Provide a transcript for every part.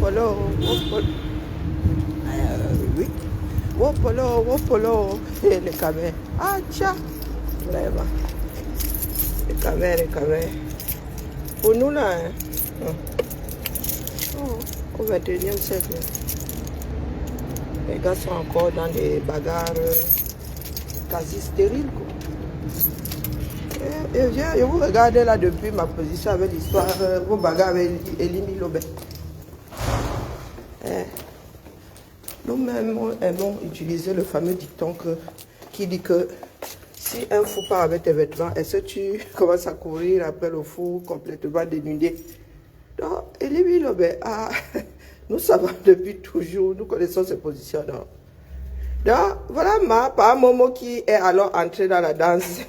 Wopolo, wopolo. Oui. Wopolo, wopolo. Et les caméras. Ah, tiens. Vraiment. Les caméras. Pour nous, là, hein. Oh, au 21e siècle. Les gars sont encore dans des bagarres quasi stériles, quoi. Et je vous regardez là depuis ma position avec l'histoire, vos bagarres avec Elimi Lobé. Nous-mêmes aimons utiliser le fameux dicton qui dit que si un fou part avec tes vêtements, est-ce que tu commences à courir après le fou complètement dénudé? Donc, Elimi Lobé, nous savons depuis toujours, nous connaissons ses positions. Donc voilà par Momo qui est alors entré dans la danse.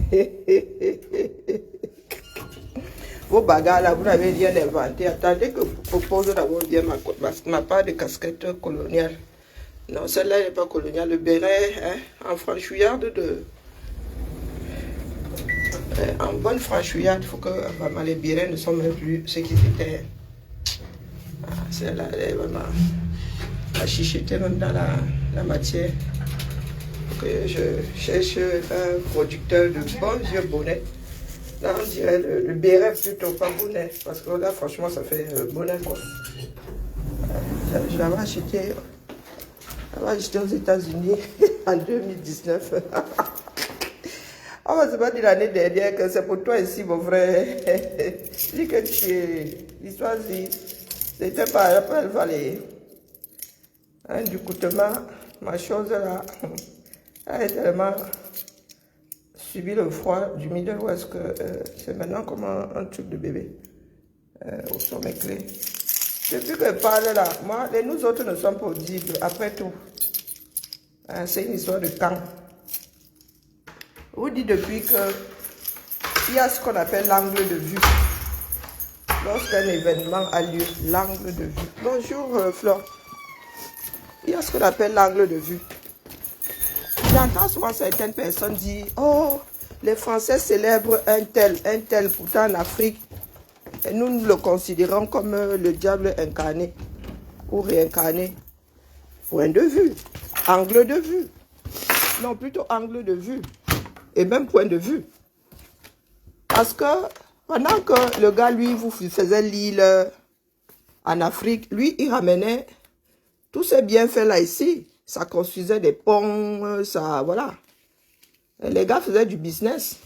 Vos bagarres là, vous n'avez rien inventé. Attendez que je vous propose d'abord bien ma part de casquette coloniale. Non, celle-là n'est pas coloniale. Le béret, hein, en franchouillarde en bonne franchouillarde, il faut que vraiment les bérets ne sont même plus ce qu'ils étaient. Celle-là, elle est vraiment à chichoter même dans la matière. Que je cherche un producteur de bons vieux bonnets. Là, on dirait le béret plutôt, pas bonnet. Parce que là, franchement, ça fait bonnet, quoi. Je l'avais acheté aux États-Unis en 2019. On va se battre l'année dernière que c'est pour toi ici, mon frère. Dis que tu es. L'histoire, c'était pas après le valet. Du coutement, ma chose là. Elle a tellement subi le froid du Middle West que c'est maintenant comme un truc de bébé. Où sont mes clés? Depuis que je parle là, moi, nous autres ne sommes pas audibles, après tout. C'est une histoire de temps. Je vous dis depuis qu'il y a ce qu'on appelle l'angle de vue. Lorsqu'un événement a lieu, l'angle de vue. Bonjour Flore. Il y a ce qu'on appelle l'angle de vue. J'entends souvent certaines personnes dire « Oh, les Français célèbrent un tel, pourtant en Afrique, et nous le considérons comme le diable incarné ou réincarné. » Point de vue, angle de vue. Non, plutôt angle de vue. Et même point de vue. Parce que pendant que le gars, lui, vous faisait l'île en Afrique, lui, il ramenait tous ces bienfaits là ici. Ça construisait des ponts, ça, voilà. Et les gars faisaient du business.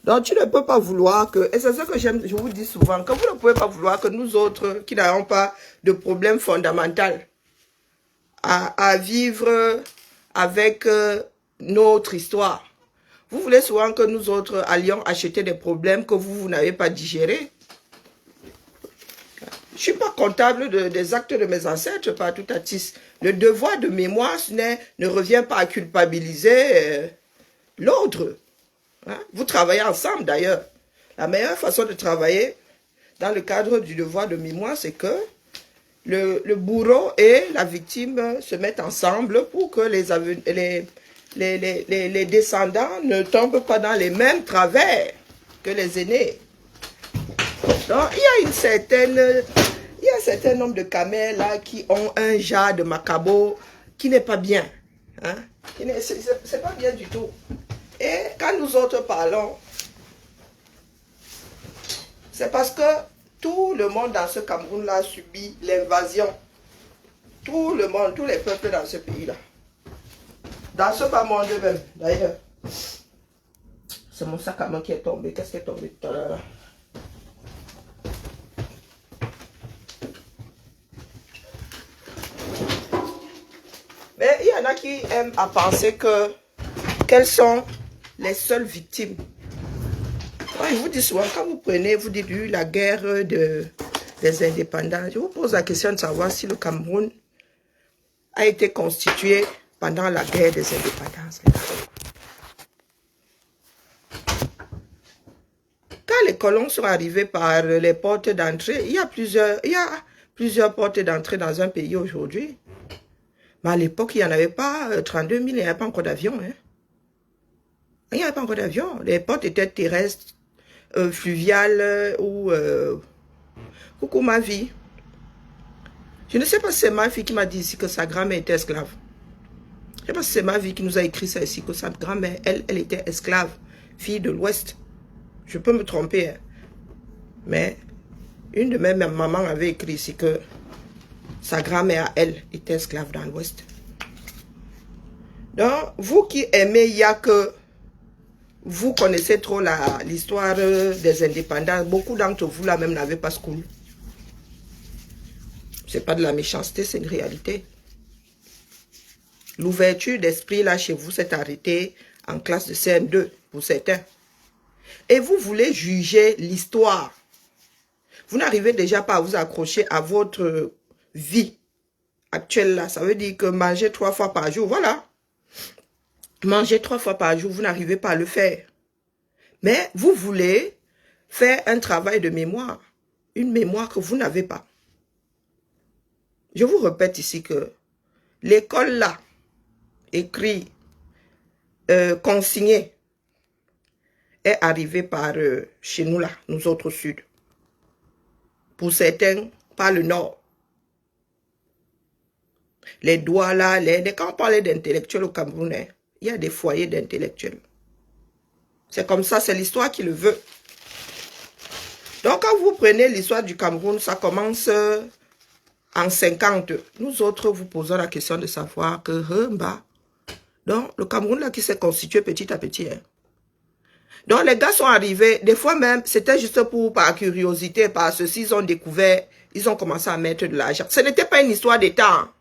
Donc, tu ne peux pas vouloir que, et c'est ce que je vous dis souvent, que vous ne pouvez pas vouloir que nous autres, qui n'avons pas de problème fondamental à vivre avec notre histoire. Vous voulez souvent que nous autres allions acheter des problèmes que vous n'avez pas digérés. Je ne suis pas comptable des actes de mes ancêtres, pas tout à tis. Le devoir de mémoire ne revient pas à culpabiliser l'autre. Hein? Vous travaillez ensemble d'ailleurs. La meilleure façon de travailler dans le cadre du devoir de mémoire, c'est que le bourreau et la victime se mettent ensemble pour que les descendants ne tombent pas dans les mêmes travers que les aînés. Donc, il y a un certain nombre de camels là qui ont un genre de macabo qui n'est pas bien. Hein? C'est pas bien du tout. Et quand nous autres parlons, c'est parce que tout le monde dans ce Cameroun-là a subi l'invasion. Tout le monde, tous les peuples dans ce pays-là. Dans ce bas monde même, d'ailleurs. C'est mon sac à main qui est tombé. Qu'est-ce qui est tombé tout à l'heure? Mais il y en a qui aiment à penser quelles sont les seules victimes. Moi, je vous dis souvent, quand vous prenez, vous dites la guerre des indépendants, je vous pose la question de savoir si le Cameroun a été constitué pendant la guerre des indépendances. Quand les colons sont arrivés par les portes d'entrée, il y a plusieurs portes d'entrée dans un pays aujourd'hui. Mais à l'époque, il n'y en avait pas 32 000, il n'y avait pas encore d'avion. Hein. Il n'y avait pas encore d'avion. Les portes étaient terrestres, fluviales ou... coucou ma vie. Je ne sais pas si c'est ma fille qui m'a dit ici que sa grand-mère était esclave. Je ne sais pas si c'est ma vie qui nous a écrit ça ici, que sa grand-mère, elle était esclave, fille de l'Ouest. Je peux me tromper, hein. Mais une de mes mamans avait écrit ici que sa grand-mère, elle, était esclave dans l'Ouest. Donc, vous qui aimez, il y a que vous connaissez trop l'histoire des indépendants. Beaucoup d'entre vous, là, même, n'avaient pas school. C'est pas de la méchanceté, c'est une réalité. L'ouverture d'esprit, là, chez vous, s'est arrêtée en classe de CM2, pour certains. Et vous voulez juger l'histoire. Vous n'arrivez déjà pas à vous accrocher à votre vie actuelle, là. Ça veut dire que manger 3 fois par jour, voilà. Manger 3 fois par jour, vous n'arrivez pas à le faire. Mais vous voulez faire un travail de mémoire. Une mémoire que vous n'avez pas. Je vous répète ici que l'école là, écrit, consigné, est arrivée par chez nous là, nous autres sud. Pour certains, par le nord. Les doigts là, quand on parlait d'intellectuels au Cameroun, hein, il y a des foyers d'intellectuels. C'est comme ça, c'est l'histoire qui le veut. Donc quand vous prenez l'histoire du Cameroun, ça commence en 50, nous autres vous posons la question de savoir que donc le Cameroun là qui s'est constitué petit à petit. Hein. Donc les gars sont arrivés, des fois même, c'était juste par curiosité, par ceci, ils ont découvert, ils ont commencé à mettre de l'argent. Ce n'était pas une histoire d'État. Hein.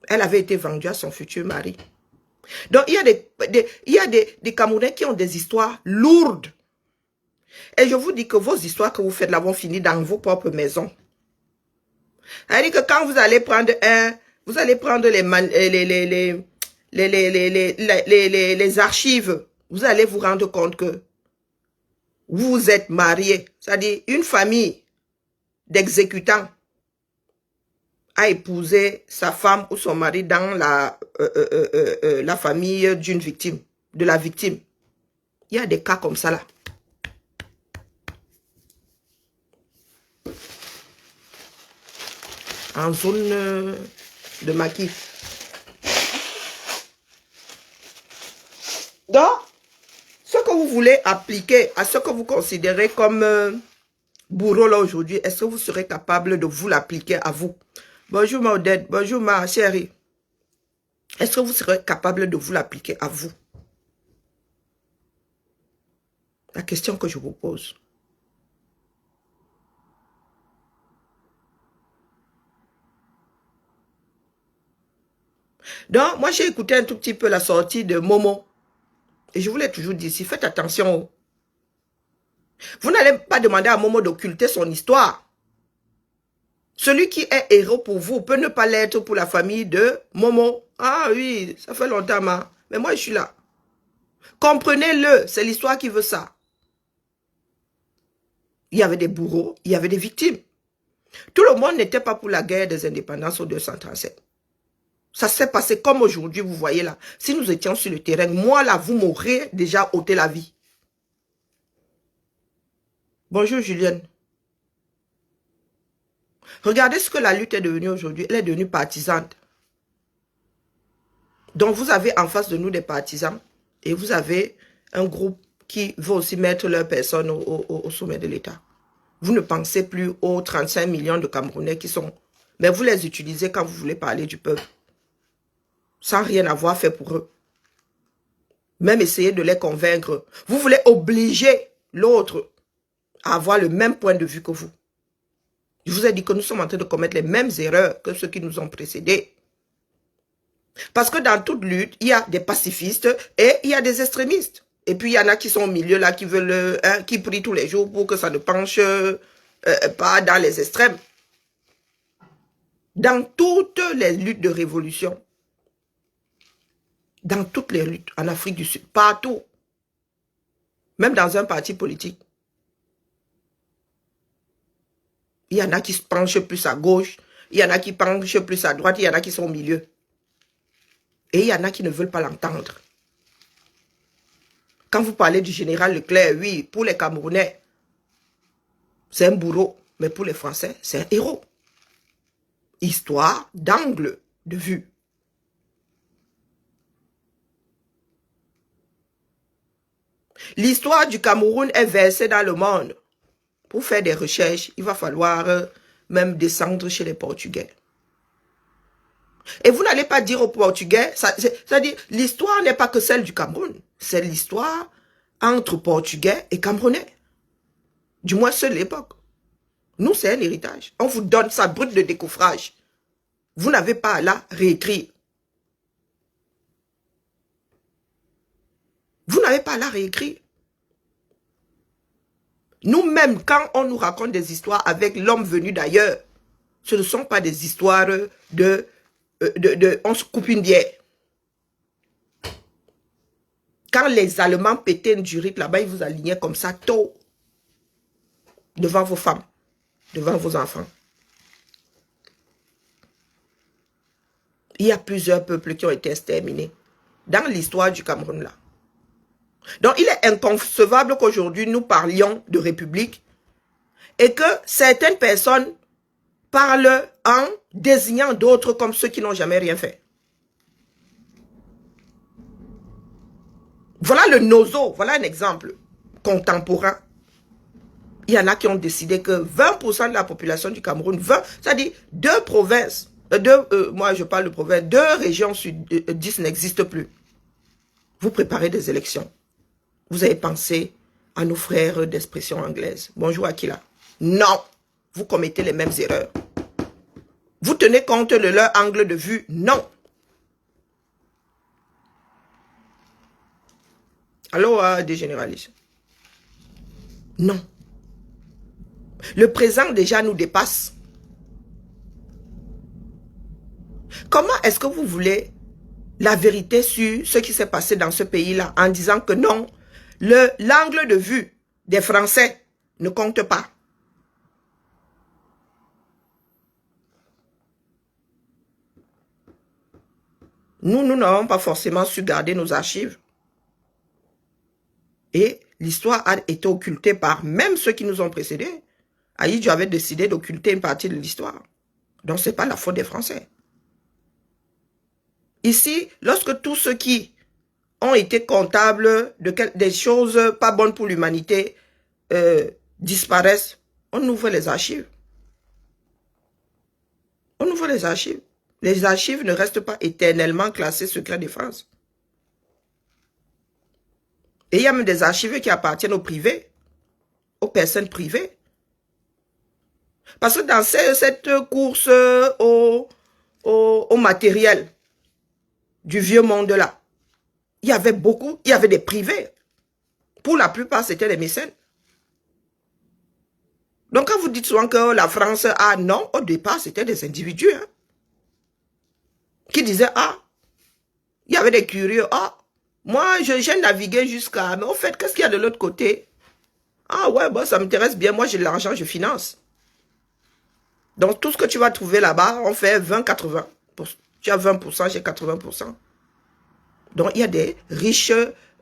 Elle avait été vendue à son futur mari. Donc il y a des Camerounais qui ont des histoires lourdes. Et je vous dis que vos histoires que vous faites là vont finir dans vos propres maisons. C'est-à-dire que quand vous allez prendre les archives, vous allez vous rendre compte que vous êtes marié. C'est-à-dire une famille d'exécutants a épousé sa femme ou son mari dans la famille d'une victime, de la victime. Il y a des cas comme ça là. En zone de maquis. Donc, ce que vous voulez appliquer à ce que vous considérez comme bourreau là aujourd'hui, est-ce que vous serez capable de vous l'appliquer à vous? Bonjour ma Odette, bonjour ma chérie. Est-ce que vous serez capable de vous l'appliquer à vous? La question que je vous pose. Donc, moi, j'ai écouté un tout petit peu la sortie de Momo. Et je vous l'ai toujours dit ici, faites attention. Vous n'allez pas demander à Momo d'occulter son histoire. Celui qui est héros pour vous peut ne pas l'être pour la famille de Momo. Ah oui, ça fait longtemps, mais moi, je suis là. Comprenez-le, c'est l'histoire qui veut ça. Il y avait des bourreaux, il y avait des victimes. Tout le monde n'était pas pour la guerre des indépendances au 237. Ça s'est passé comme aujourd'hui, vous voyez là. Si nous étions sur le terrain, moi là, vous m'aurez déjà ôté la vie. Bonjour Julienne. Regardez ce que la lutte est devenue aujourd'hui. Elle est devenue partisane. Donc vous avez en face de nous des partisans et vous avez un groupe qui veut aussi mettre leur personne au sommet de l'État. Vous ne pensez plus aux 35 millions de Camerounais qui sont... Mais vous les utilisez quand vous voulez parler du peuple. Sans rien avoir fait pour eux. Même essayer de les convaincre. Vous voulez obliger l'autre à avoir le même point de vue que vous. Je vous ai dit que nous sommes en train de commettre les mêmes erreurs que ceux qui nous ont précédés. Parce que dans toute lutte, il y a des pacifistes et il y a des extrémistes. Et puis il y en a qui sont au milieu là, qui veulent, qui prient tous les jours pour que ça ne penche pas dans les extrêmes. Dans toutes les luttes de révolution, dans toutes les luttes en Afrique du Sud, partout, même dans un parti politique, il y en a qui se penchent plus à gauche, il y en a qui penchent plus à droite, il y en a qui sont au milieu. Et il y en a qui ne veulent pas l'entendre. Quand vous parlez du général Leclerc, oui, pour les Camerounais, c'est un bourreau. Mais pour les Français, c'est un héros. histoire d'angle de vue. L'histoire du Cameroun est versée dans le monde. Pour faire des recherches, il va falloir même descendre chez les Portugais. Et vous n'allez pas dire aux Portugais, c'est-à-dire l'histoire n'est pas que celle du Cameroun, c'est l'histoire entre Portugais et Camerounais. Du moins, c'est l'époque. Nous, c'est un héritage. On vous donne ça brut de décoffrage. Vous n'avez pas à la réécrire. Vous n'avez pas à la réécrire. Nous-mêmes, quand on nous raconte des histoires avec l'homme venu d'ailleurs, ce ne sont pas des histoires on se coupe une bière. Quand les Allemands pétaient une durite là-bas, ils vous alignaient comme ça, tôt, devant vos femmes, devant vos enfants. Il y a plusieurs peuples qui ont été exterminés dans l'histoire du Cameroun là. Donc, il est inconcevable qu'aujourd'hui, nous parlions de république et que certaines personnes parlent en désignant d'autres comme ceux qui n'ont jamais rien fait. Voilà le nozo, voilà un exemple contemporain. Il y en a qui ont décidé que 20% de la population du Cameroun, c'est-à-dire 2 provinces, moi je parle de provinces, 2 régions sur 10 n'existent plus. Vous préparez des élections. Vous avez pensé à nos frères d'expression anglaise. Bonjour Akila. Non, vous commettez les mêmes erreurs. Vous tenez compte de leur angle de vue? Non. Allô, des généralistes? Non. Le présent déjà nous dépasse. Comment est-ce que vous voulez la vérité sur ce qui s'est passé dans ce pays-là en disant que non, l'angle de vue des Français ne compte pas? Nous n'avons pas forcément su garder nos archives. Et l'histoire a été occultée par même ceux qui nous ont précédés. Aïdjo avait décidé d'occulter une partie de l'histoire. Donc, ce n'est pas la faute des Français. Ici, lorsque tous ceux qui ont été comptables des choses pas bonnes pour l'humanité disparaissent, on ouvre les archives. On ouvre les archives. Les archives ne restent pas éternellement classées secret défense. Et il y a même des archives qui appartiennent aux privés, aux personnes privées. Parce que dans cette course au matériel du vieux monde-là, il y avait des privés. Pour la plupart, c'était des mécènes. Donc, quand vous dites souvent que la France a non, au départ, c'était des individus qui disaient, il y avait des curieux, moi, j'ai navigué jusqu'à, mais au fait, qu'est-ce qu'il y a de l'autre côté? Ouais, bon, ça m'intéresse bien, moi j'ai de l'argent, je finance. Donc, tout ce que tu vas trouver là-bas, on fait 20-80%. Tu as 20%, j'ai 80%. Donc, il y a des riches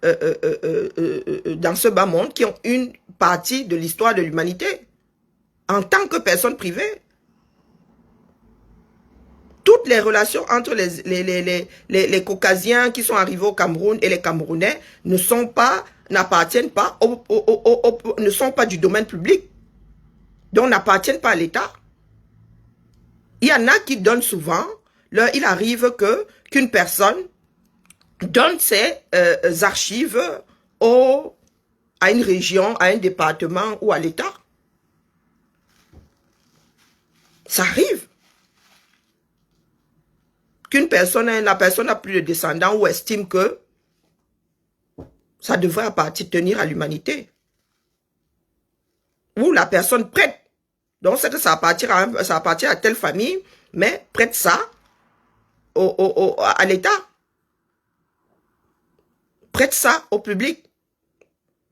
dans ce bas monde qui ont une partie de l'histoire de l'humanité en tant que personne privée. Toutes les relations entre les Caucasiens qui sont arrivés au Cameroun et les Camerounais n'appartiennent pas, ne sont pas du domaine public. Donc, n'appartiennent pas à l'État. Il y en a qui donnent souvent, il arrive qu'une personne donne ses archives à une région, à un département ou à l'État. Ça arrive. La personne n'a plus de descendants ou estime que ça devrait appartenir à l'humanité. Ou la personne prête. Donc, c'est que ça appartient à telle famille, mais prête ça à l'État. Prête ça au public.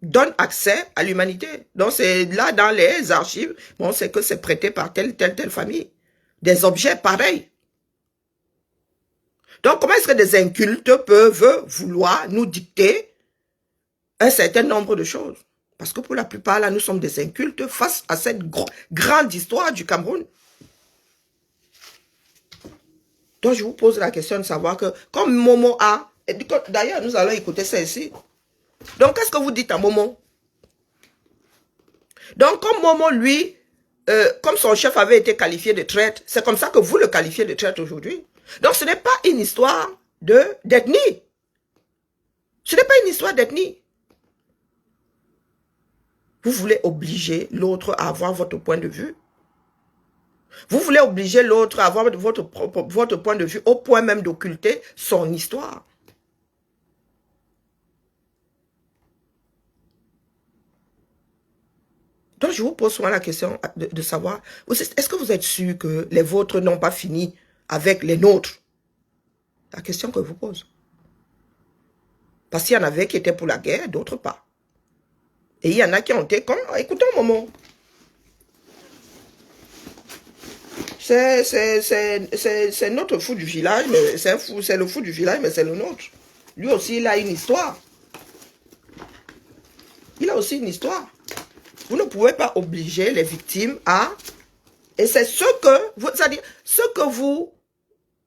Donne accès à l'humanité. Donc, c'est là dans les archives, bon, c'est que c'est prêté par telle famille. Des objets pareils. Donc, comment est-ce que des incultes peuvent vouloir nous dicter un certain nombre de choses? Parce que pour la plupart, là, nous sommes des incultes face à cette grande histoire du Cameroun. Donc, je vous pose la question de savoir que, comme Momo a... D'ailleurs, nous allons écouter ça ici. Donc, qu'est-ce que vous dites à Momo? Donc, comme Momo, lui, comme son chef avait été qualifié de traître, c'est comme ça que vous le qualifiez de traître aujourd'hui. Donc, ce n'est pas une histoire d'ethnie. Ce n'est pas une histoire d'ethnie. Vous voulez obliger l'autre à avoir votre point de vue. Vous voulez obliger l'autre à avoir votre point de vue au point même d'occulter son histoire. Donc, je vous pose souvent la question de savoir, est-ce que vous êtes sûr que les vôtres n'ont pas fini avec les nôtres? La question que je vous pose. Parce qu'il y en avait qui étaient pour la guerre, d'autres pas. Et il y en a qui ont été comme... Écoutons un moment. C'est notre fou du village, mais c'est le fou du village, mais c'est le nôtre. Lui aussi, il a une histoire. Il a aussi une histoire. Vous ne pouvez pas obliger les victimes à... Et c'est ce que vous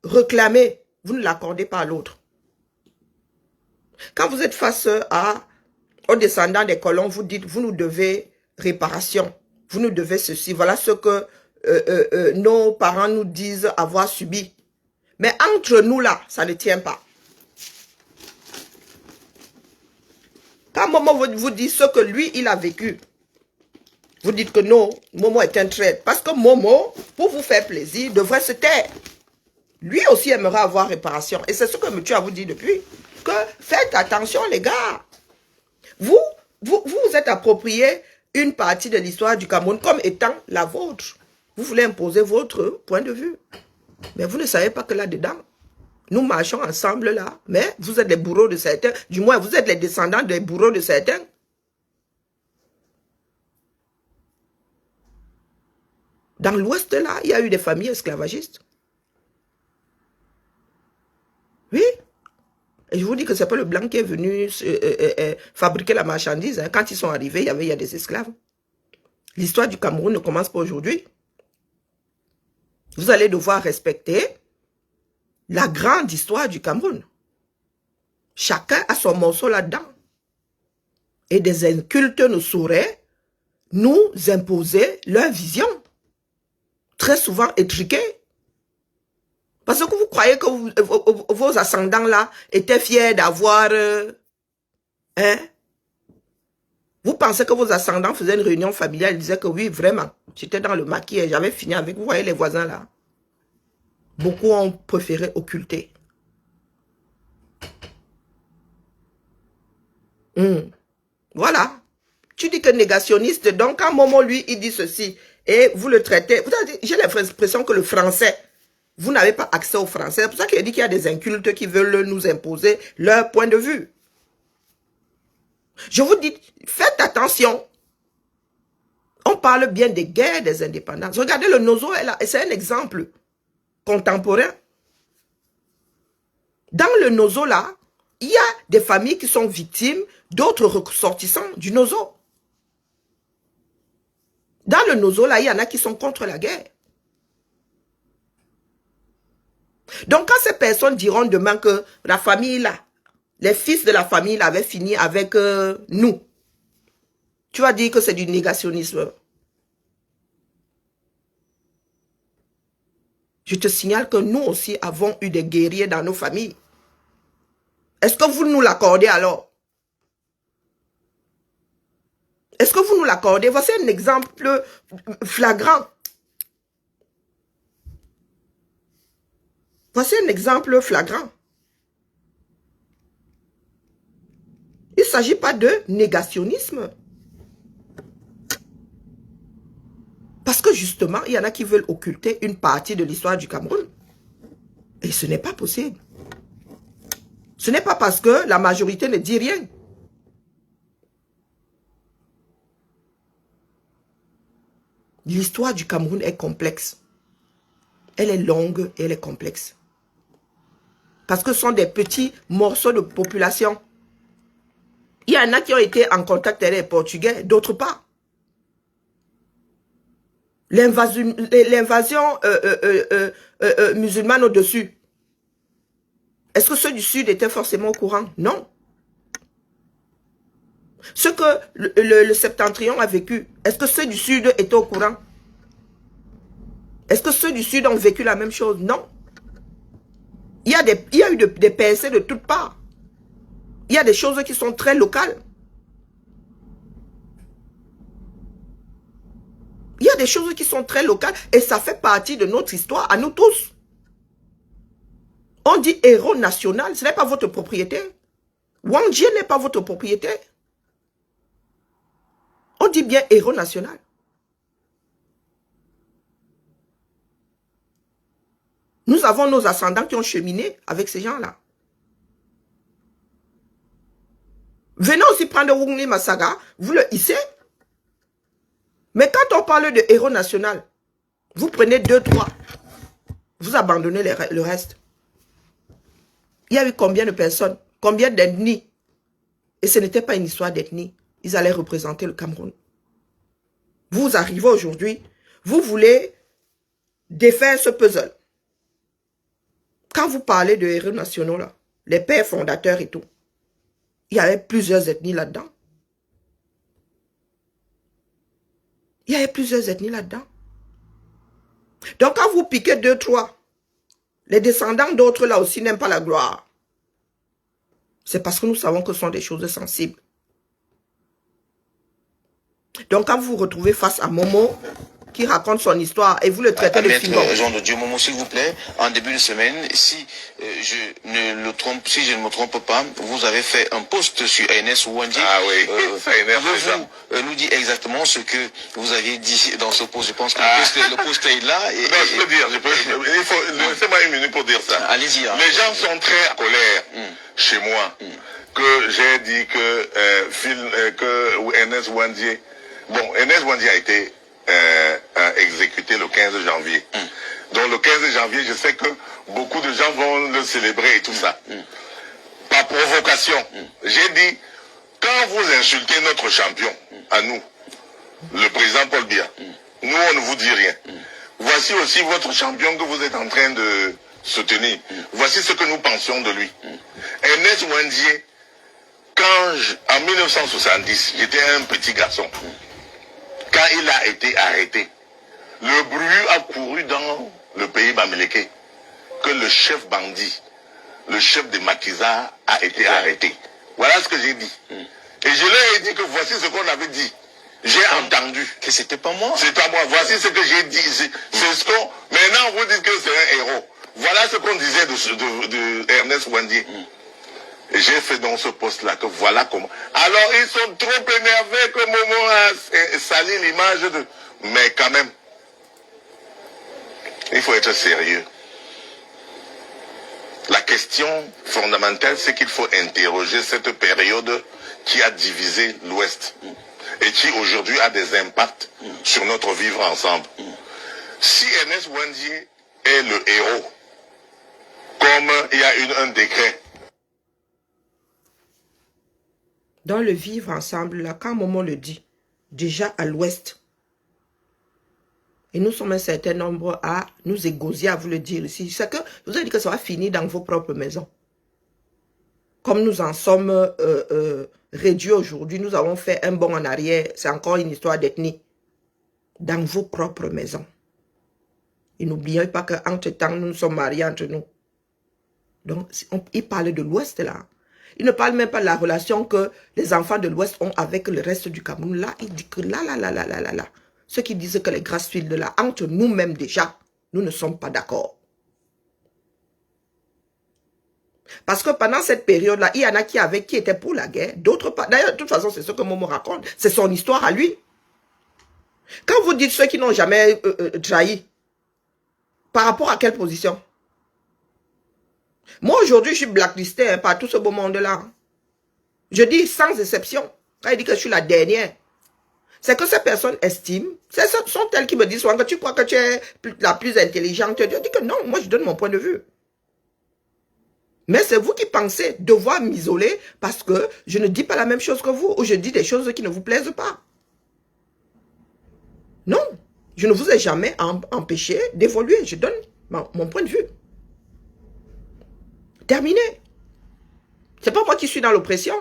réclamez, vous ne l'accordez pas à l'autre. Quand vous êtes face aux descendants des colons, vous dites, vous nous devez réparation. Vous nous devez ceci. Voilà ce que nos parents nous disent avoir subi. Mais entre nous là, ça ne tient pas. Quand Momo vous dit ce que lui, il a vécu, vous dites que non, Momo est un traître. Parce que Momo, pour vous faire plaisir, devrait se taire. Lui aussi aimerait avoir réparation. Et c'est ce que Monsieur a vous dit depuis. Que faites attention les gars. Vous êtes approprié une partie de l'histoire du Cameroun comme étant la vôtre. Vous voulez imposer votre point de vue. Mais vous ne savez pas que là-dedans, nous marchons ensemble là. Mais vous êtes les bourreaux de certains. Du moins, vous êtes les descendants des bourreaux de certains. Dans l'Ouest là, il y a eu des familles esclavagistes. Oui. Et je vous dis que ce n'est pas le blanc qui est venu fabriquer la marchandise. Hein. Quand ils sont arrivés, il y a des esclaves. L'histoire du Cameroun ne commence pas aujourd'hui. Vous allez devoir respecter la grande histoire du Cameroun. Chacun a son morceau là-dedans. Et des incultes ne sauraient nous imposer leur vision. Très souvent étriquée. Parce que vous croyez que vos ascendants-là étaient fiers d'avoir... Vous pensez que vos ascendants faisaient une réunion familiale, ils disaient que oui, vraiment, j'étais dans le maquis et j'avais fini avec vous. Voyez les voisins là. Beaucoup ont préféré occulter. Voilà. Tu dis que négationniste, donc quand Momo lui, il dit ceci, et vous le traitez, j'ai l'impression que le français, vous n'avez pas accès au français. C'est pour ça qu'il dit qu'il y a des incultes qui veulent nous imposer leur point de vue. Je vous dis, faites attention. On parle bien des guerres des indépendances. Regardez le Nozo, c'est un exemple contemporain. Dans le Nozo là, il y a des familles qui sont victimes d'autres ressortissants du Nozo. Dans le Nozo là, il y en a qui sont contre la guerre. Donc quand ces personnes diront demain que la famille là, les fils de la famille là avaient fini avec nous, tu vas dire que c'est du négationnisme. Je te signale que nous aussi avons eu des guerriers dans nos familles. Est-ce que vous nous l'accordez alors? Est-ce que vous nous l'accordez? Voici un exemple flagrant. Voici un exemple flagrant. Il ne s'agit pas de négationnisme. Parce que justement, il y en a qui veulent occulter une partie de l'histoire du Cameroun. Et ce n'est pas possible. Ce n'est pas parce que la majorité ne dit rien. L'histoire du Cameroun est complexe. Elle est longue et elle est complexe. Parce que ce sont des petits morceaux de population. Il y en a qui ont été en contact avec les Portugais, d'autres pas. L'invasion musulmane au-dessus. Est-ce que ceux du Sud étaient forcément au courant? Non. Ce que le Septentrion a vécu, est-ce que ceux du Sud étaient au courant? Est-ce que ceux du Sud ont vécu la même chose? Non. Il y a eu des percées de toutes parts. Il y a des choses qui sont très locales. Il y a des choses qui sont très locales et ça fait partie de notre histoire à nous tous. On dit héros national, ce n'est pas votre propriété. Wang Jie n'est pas votre propriété. On dit bien héros national. Nous avons nos ascendants qui ont cheminé avec ces gens-là. Venez aussi prendre Wungni Masaga, vous le hissez. Mais quand on parle de héros national, vous prenez 2, 3, vous abandonnez le reste. Il y a eu combien de personnes, combien d'ethnies? Et ce n'était pas une histoire d'ethnie. Ils allaient représenter le Cameroun. Vous arrivez aujourd'hui, vous voulez défaire ce puzzle. Quand vous parlez de héros nationaux, là, les pères fondateurs et tout, il y avait plusieurs ethnies là-dedans. Il y avait plusieurs ethnies là-dedans. Donc quand vous piquez 2, 3, les descendants d'autres là aussi n'aiment pas la gloire. C'est parce que nous savons que ce sont des choses sensibles. Donc quand vous vous retrouvez face à Momo, qui raconte son histoire et vous le traitez de fingon. Jean de Dieu, Momo, s'il vous plaît, en début de semaine, si je ne me trompe pas, vous avez fait un post sur NS Wandi. Ah oui, pouvez-vous nous dire exactement ce que vous aviez dit dans ce post? Je pense que le post est là. Et, non, je peux dire, laissez-moi une minute pour dire ça. Allez-y. Hein. Les gens sont très en colère chez moi que j'ai dit que NS Wandi, bon, NS Wandi a été exécuté le 15 janvier. Donc le 15 janvier, je sais que beaucoup de gens vont le célébrer et tout ça. Par provocation. J'ai dit, quand vous insultez notre champion, à nous, le président Paul Biya, nous on ne vous dit rien. Voici aussi votre champion que vous êtes en train de soutenir. Voici ce que nous pensions de lui. Ernest Wandi, en 1970, j'étais un petit garçon. Quand il a été arrêté, le bruit a couru dans le pays bamileke que le chef bandit, le chef des maquisards a été arrêté. Voilà ce que j'ai dit. Et je leur ai dit que voici ce qu'on avait dit. J'ai entendu. Que c'était pas moi. C'est pas moi. Voici ce que j'ai dit. C'est ce qu'on... Maintenant, vous dites que c'est un héros. Voilà ce qu'on disait de Ernest Wandi. Et j'ai fait dans ce poste-là que voilà comment. Alors, ils sont trop énervés que Momo a sali l'image de... Mais quand même, il faut être sérieux. La question fondamentale, c'est qu'il faut interroger cette période qui a divisé l'Ouest et qui aujourd'hui a des impacts sur notre vivre ensemble. Si Ernest Wandi est le héros, comme il y a un décret, dans le vivre ensemble, là, quand Momo le dit, déjà à l'Ouest, et nous sommes un certain nombre à nous égosier à vous le dire ici, c'est que vous avez dit que ça va finir dans vos propres maisons. Comme nous en sommes réduits aujourd'hui, nous avons fait un bond en arrière, c'est encore une histoire d'ethnie. Dans vos propres maisons. Et n'oubliez pas qu'entre-temps, nous nous sommes mariés entre nous. Donc, il parle de l'Ouest là. Il ne parle même pas de la relation que les enfants de l'Ouest ont avec le reste du Cameroun. Là, il dit que là. Ceux qui disent que les Grassfields de là, entre nous-mêmes déjà, nous ne sommes pas d'accord. Parce que pendant cette période-là, il y en a qui étaient pour la guerre, d'autres pas. D'ailleurs, de toute façon, c'est ce que Momo raconte. C'est son histoire à lui. Quand vous dites ceux qui n'ont jamais trahi, par rapport à quelle position? Moi, aujourd'hui, je suis blacklisté hein, par tout ce beau monde-là. Je dis sans exception. Quand il dit que je suis la dernière, c'est que ces personnes estiment, ce sont elles qui me disent souvent que tu crois que tu es la plus intelligente. Je dis que non, moi, je donne mon point de vue. Mais c'est vous qui pensez devoir m'isoler parce que je ne dis pas la même chose que vous ou je dis des choses qui ne vous plaisent pas. Non, je ne vous ai jamais empêché d'évoluer. Je donne mon point de vue. Terminé. C'est pas moi qui suis dans l'oppression.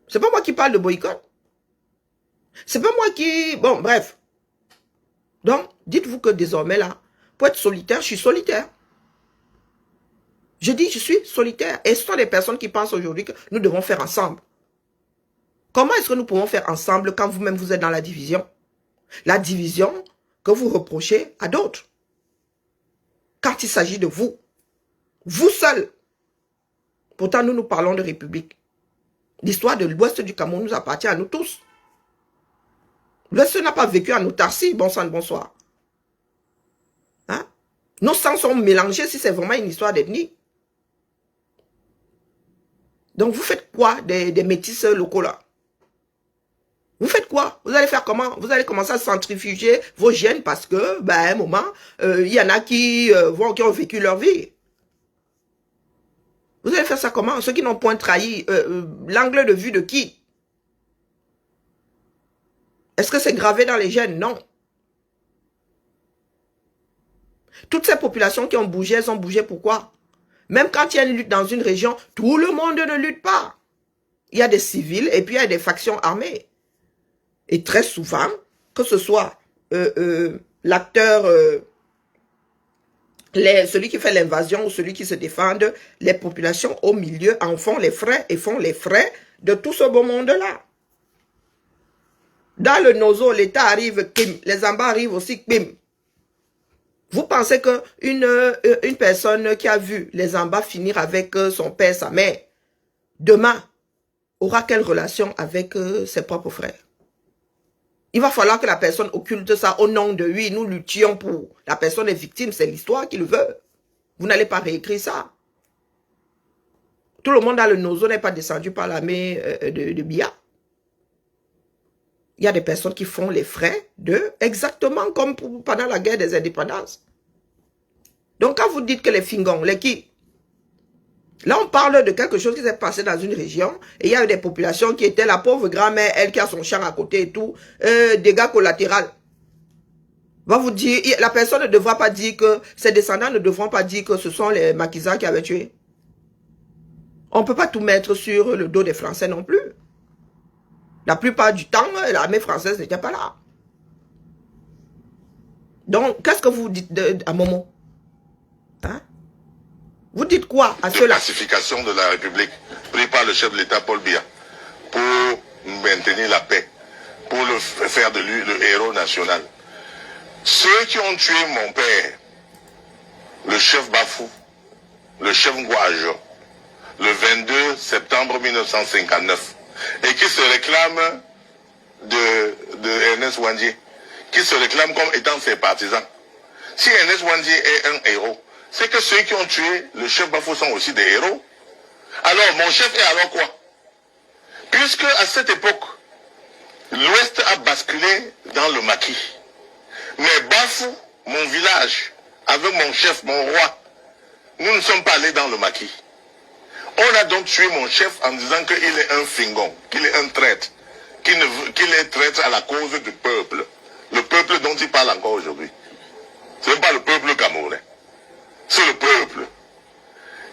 C'est pas moi qui parle de boycott. C'est pas moi qui... Bon, bref. Donc, dites-vous que désormais, là, pour être solitaire, je suis solitaire. Je dis, je suis solitaire. Et ce sont des personnes qui pensent aujourd'hui que nous devons faire ensemble. Comment est-ce que nous pouvons faire ensemble quand vous-même vous êtes dans la division? La division que vous reprochez à d'autres. Quand il s'agit de vous. Vous seul. Pourtant, nous parlons de République. L'histoire de l'ouest du Cameroun nous appartient à nous tous. L'ouest n'a pas vécu en autarcie. Bon sang de bonsoir. Hein? Nos sangs sont mélangés si c'est vraiment une histoire d'ethnie. Donc, vous faites quoi des métis locaux là? Vous faites quoi? Vous allez faire comment? Vous allez commencer à centrifuger vos gènes parce que, ben, à un moment, il y en a qui ont vécu leur vie. Vous allez faire ça comment? Ceux qui n'ont point trahi l'angle de vue de qui? Est-ce que c'est gravé dans les gènes? Non. Toutes ces populations qui ont bougé, elles ont bougé pourquoi? Même quand il y a une lutte dans une région, tout le monde ne lutte pas. Il y a des civils et puis il y a des factions armées. Et très souvent, que ce soit l'acteur, celui qui fait l'invasion ou celui qui se défend, les populations au milieu en font les frais et font les frais de tout ce beau monde-là. Dans le Nozo, l'État arrive, kim, les Amba arrivent aussi, kim. Vous pensez que une personne qui a vu les Amba finir avec son père, sa mère, demain, aura quelle relation avec ses propres frères? Il va falloir que la personne occulte ça au nom de lui. Nous luttions pour. La personne est victime, c'est l'histoire qui le veut. Vous n'allez pas réécrire ça. Tout le monde dans le Nozo n'est pas descendu par l'armée de Biya. Il y a des personnes qui font les frais exactement comme pendant la guerre des indépendances. Donc quand vous dites que les Fingons, les qui? Là, on parle de quelque chose qui s'est passé dans une région et il y a eu des populations qui étaient la pauvre grand-mère, elle qui a son champ à côté et tout, dégâts collatéraux. Va vous dire, la personne ne devra pas dire que, ses descendants ne devront pas dire que ce sont les maquisards qui avaient tué. On ne peut pas tout mettre sur le dos des Français non plus. La plupart du temps, l'armée française n'était pas là. Donc, qu'est-ce que vous dites à Momo? Hein? Vous dites quoi à cela? La pacification de la République pris par le chef de l'État Paul Biya pour maintenir la paix, pour le faire de lui le héros national. Ceux qui ont tué mon père, le chef Bafou, le chef Ngouajo, le 22 septembre 1959, et qui se réclament de Ernest Ouandié, qui se réclament comme étant ses partisans. Si Ernest Ouandié est un héros, c'est que ceux qui ont tué le chef Bafou sont aussi des héros. Alors, mon chef est alors quoi? Puisque à cette époque, l'Ouest a basculé dans le maquis. Mais Bafou, mon village, avec mon chef, mon roi, nous ne sommes pas allés dans le maquis. On a donc tué mon chef en disant qu'il est un fingon, qu'il est un traître, qu'il est traître à la cause du peuple. Le peuple dont il parle encore aujourd'hui. Ce n'est pas le peuple camerounais. C'est le peuple.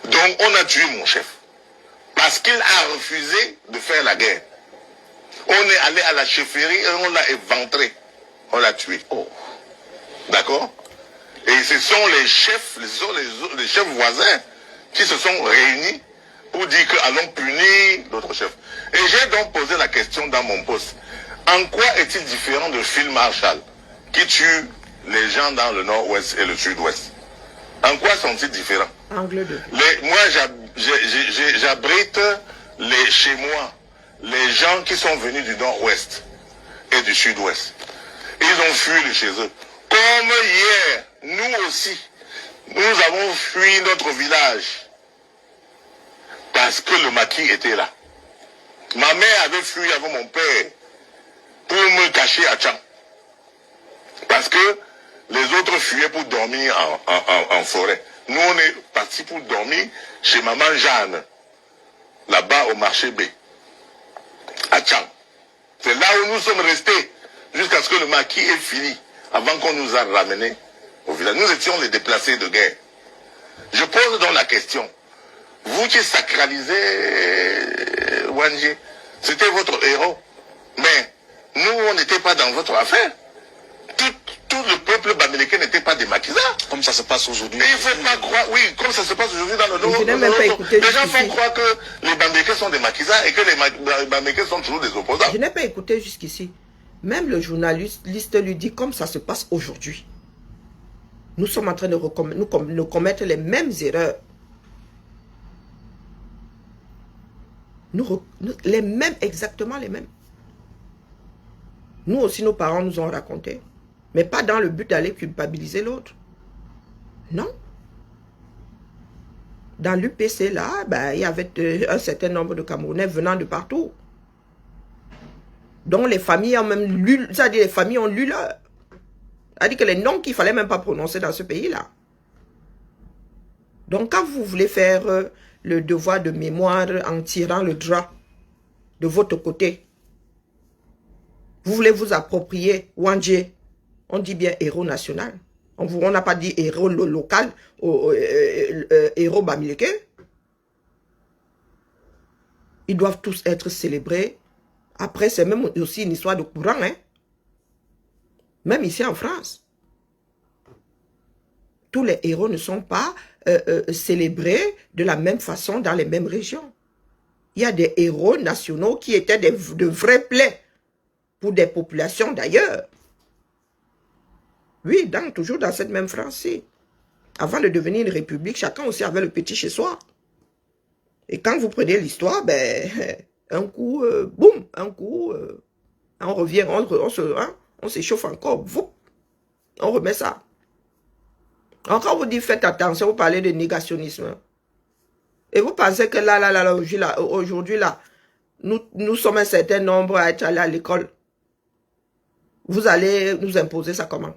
Donc on a tué mon chef. Parce qu'il a refusé de faire la guerre. On est allé à la chefferie et on l'a éventré. On l'a tué. Oh. D'accord? Et ce sont les chefs, les chefs voisins qui se sont réunis pour dire que allons punir d'autres chefs. Et j'ai donc posé la question dans mon poste. En quoi est-il différent de Phil Marshall qui tue les gens dans le nord-ouest et le sud-ouest? En quoi sont-ils différents? Angle 2. Moi, j'abrite chez moi les gens qui sont venus du nord-ouest et du sud-ouest. Ils ont fui de chez eux. Comme hier, nous aussi, nous avons fui notre village parce que le maquis était là. Ma mère avait fui avec mon père pour me cacher à Tchang. Parce que les autres fuyaient pour dormir en forêt. Nous, on est partis pour dormir chez maman Jeanne, là-bas au marché B, à Tchang. C'est là où nous sommes restés, jusqu'à ce que le maquis ait fini, avant qu'on nous a ramenés au village. Nous étions les déplacés de guerre. Je pose donc la question. Vous qui sacralisez Wandji, c'était votre héros. Mais nous, on n'était pas dans votre affaire. Tout le peuple bamileke n'était pas des maquisards. Comme ça se passe aujourd'hui. Et il ne faut pas croire, oui, comme ça se passe aujourd'hui dans le Nord. Les gens font croire que les bamileke sont des maquisards et que les bamileke sont toujours des opposants. Je n'ai pas écouté jusqu'ici. Même le journaliste lui dit comme ça se passe aujourd'hui. Nous sommes en train de commettre les mêmes erreurs. Exactement les mêmes. Nous aussi, nos parents nous ont raconté. Mais pas dans le but d'aller culpabiliser l'autre. Non. Dans l'UPC, là, ben, il y avait un certain nombre de Camerounais venant de partout. Donc les familles ont même lu, c'est-à-dire les familles ont lu leur. C'est-à-dire que les noms qu'il ne fallait même pas prononcer dans ce pays-là. Donc quand vous voulez faire le devoir de mémoire en tirant le drap de votre côté, vous voulez vous approprier Wandji, on dit bien héros national. On n'a pas dit héros local, héros bamileke. Ils doivent tous être célébrés. Après, c'est même aussi une histoire de courant, hein. Même ici en France. Tous les héros ne sont pas célébrés de la même façon dans les mêmes régions. Il y a des héros nationaux qui étaient de vrais plaies pour des populations d'ailleurs. Oui, toujours dans cette même France-ci. Avant de devenir une république, chacun aussi avait le petit chez soi. Et quand vous prenez l'histoire, ben, un coup, boum, un coup, on revient, on s'échauffe encore, vous, on remet ça. Alors quand vous dites faites attention, vous parlez de négationnisme. Et vous pensez que aujourd'hui, nous sommes un certain nombre à être allés à l'école. Vous allez nous imposer ça comment?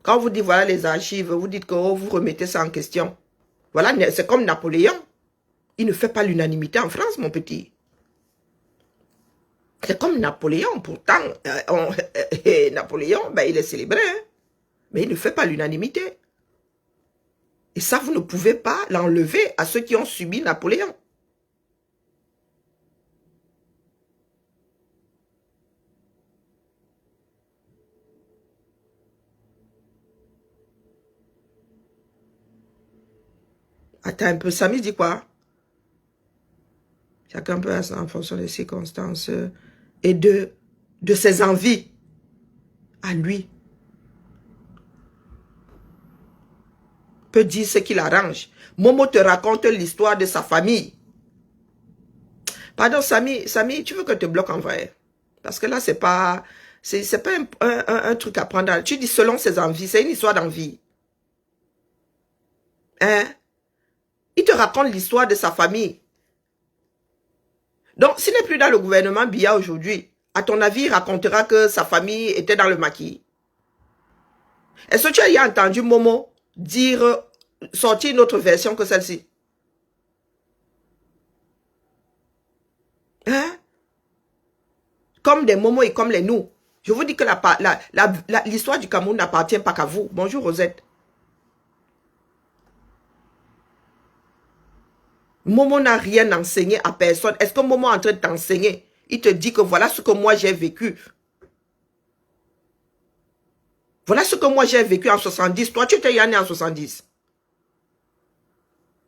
Quand vous dites voilà les archives, vous dites que vous remettez ça en question. Voilà, c'est comme Napoléon. Il ne fait pas l'unanimité en France, mon petit. C'est comme Napoléon. Pourtant, Napoléon, ben, il est célébré. Hein? Mais il ne fait pas l'unanimité. Et ça, vous ne pouvez pas l'enlever à ceux qui ont subi Napoléon. Attends un peu, Samy dit quoi? Chacun peut, en fonction des circonstances et de ses envies à lui, peut dire ce qu'il arrange. Momo te raconte l'histoire de sa famille. Pardon, Samy, tu veux que je te bloque en vrai? Parce que là, c'est pas un truc à prendre. Tu dis selon ses envies, c'est une histoire d'envie. Hein? Il te raconte l'histoire de sa famille. Donc, s'il n'est plus dans le gouvernement Biya aujourd'hui, à ton avis, il racontera que sa famille était dans le maquis. Est-ce que tu as entendu Momo sortir une autre version que celle-ci? Hein? Comme des Momo et comme les nous. Je vous dis que l'histoire du Cameroun n'appartient pas qu'à vous. Bonjour Rosette. Momo n'a rien enseigné à personne. Est-ce que Momo est en train de t'enseigner? Il te dit que voilà ce que moi j'ai vécu. Voilà ce que moi j'ai vécu en 70. Toi, tu étais né en 70.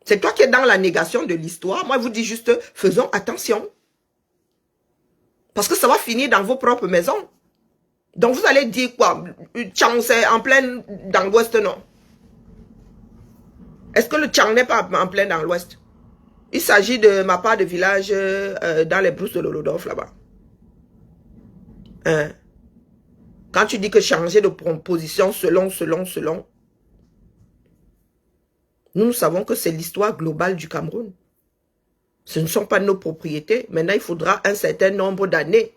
C'est toi qui es dans la négation de l'histoire. Moi, je vous dis juste, faisons attention. Parce que ça va finir dans vos propres maisons. Donc, vous allez dire quoi? Tchang, c'est en plein dans l'ouest, non? Est-ce que le Tchang n'est pas en plein dans l'ouest? Il s'agit de ma part de village dans les brousses de l'Olodorf, là-bas. Hein? Quand tu dis que changer de position selon, nous savons que c'est l'histoire globale du Cameroun. Ce ne sont pas nos propriétés. Maintenant, il faudra un certain nombre d'années.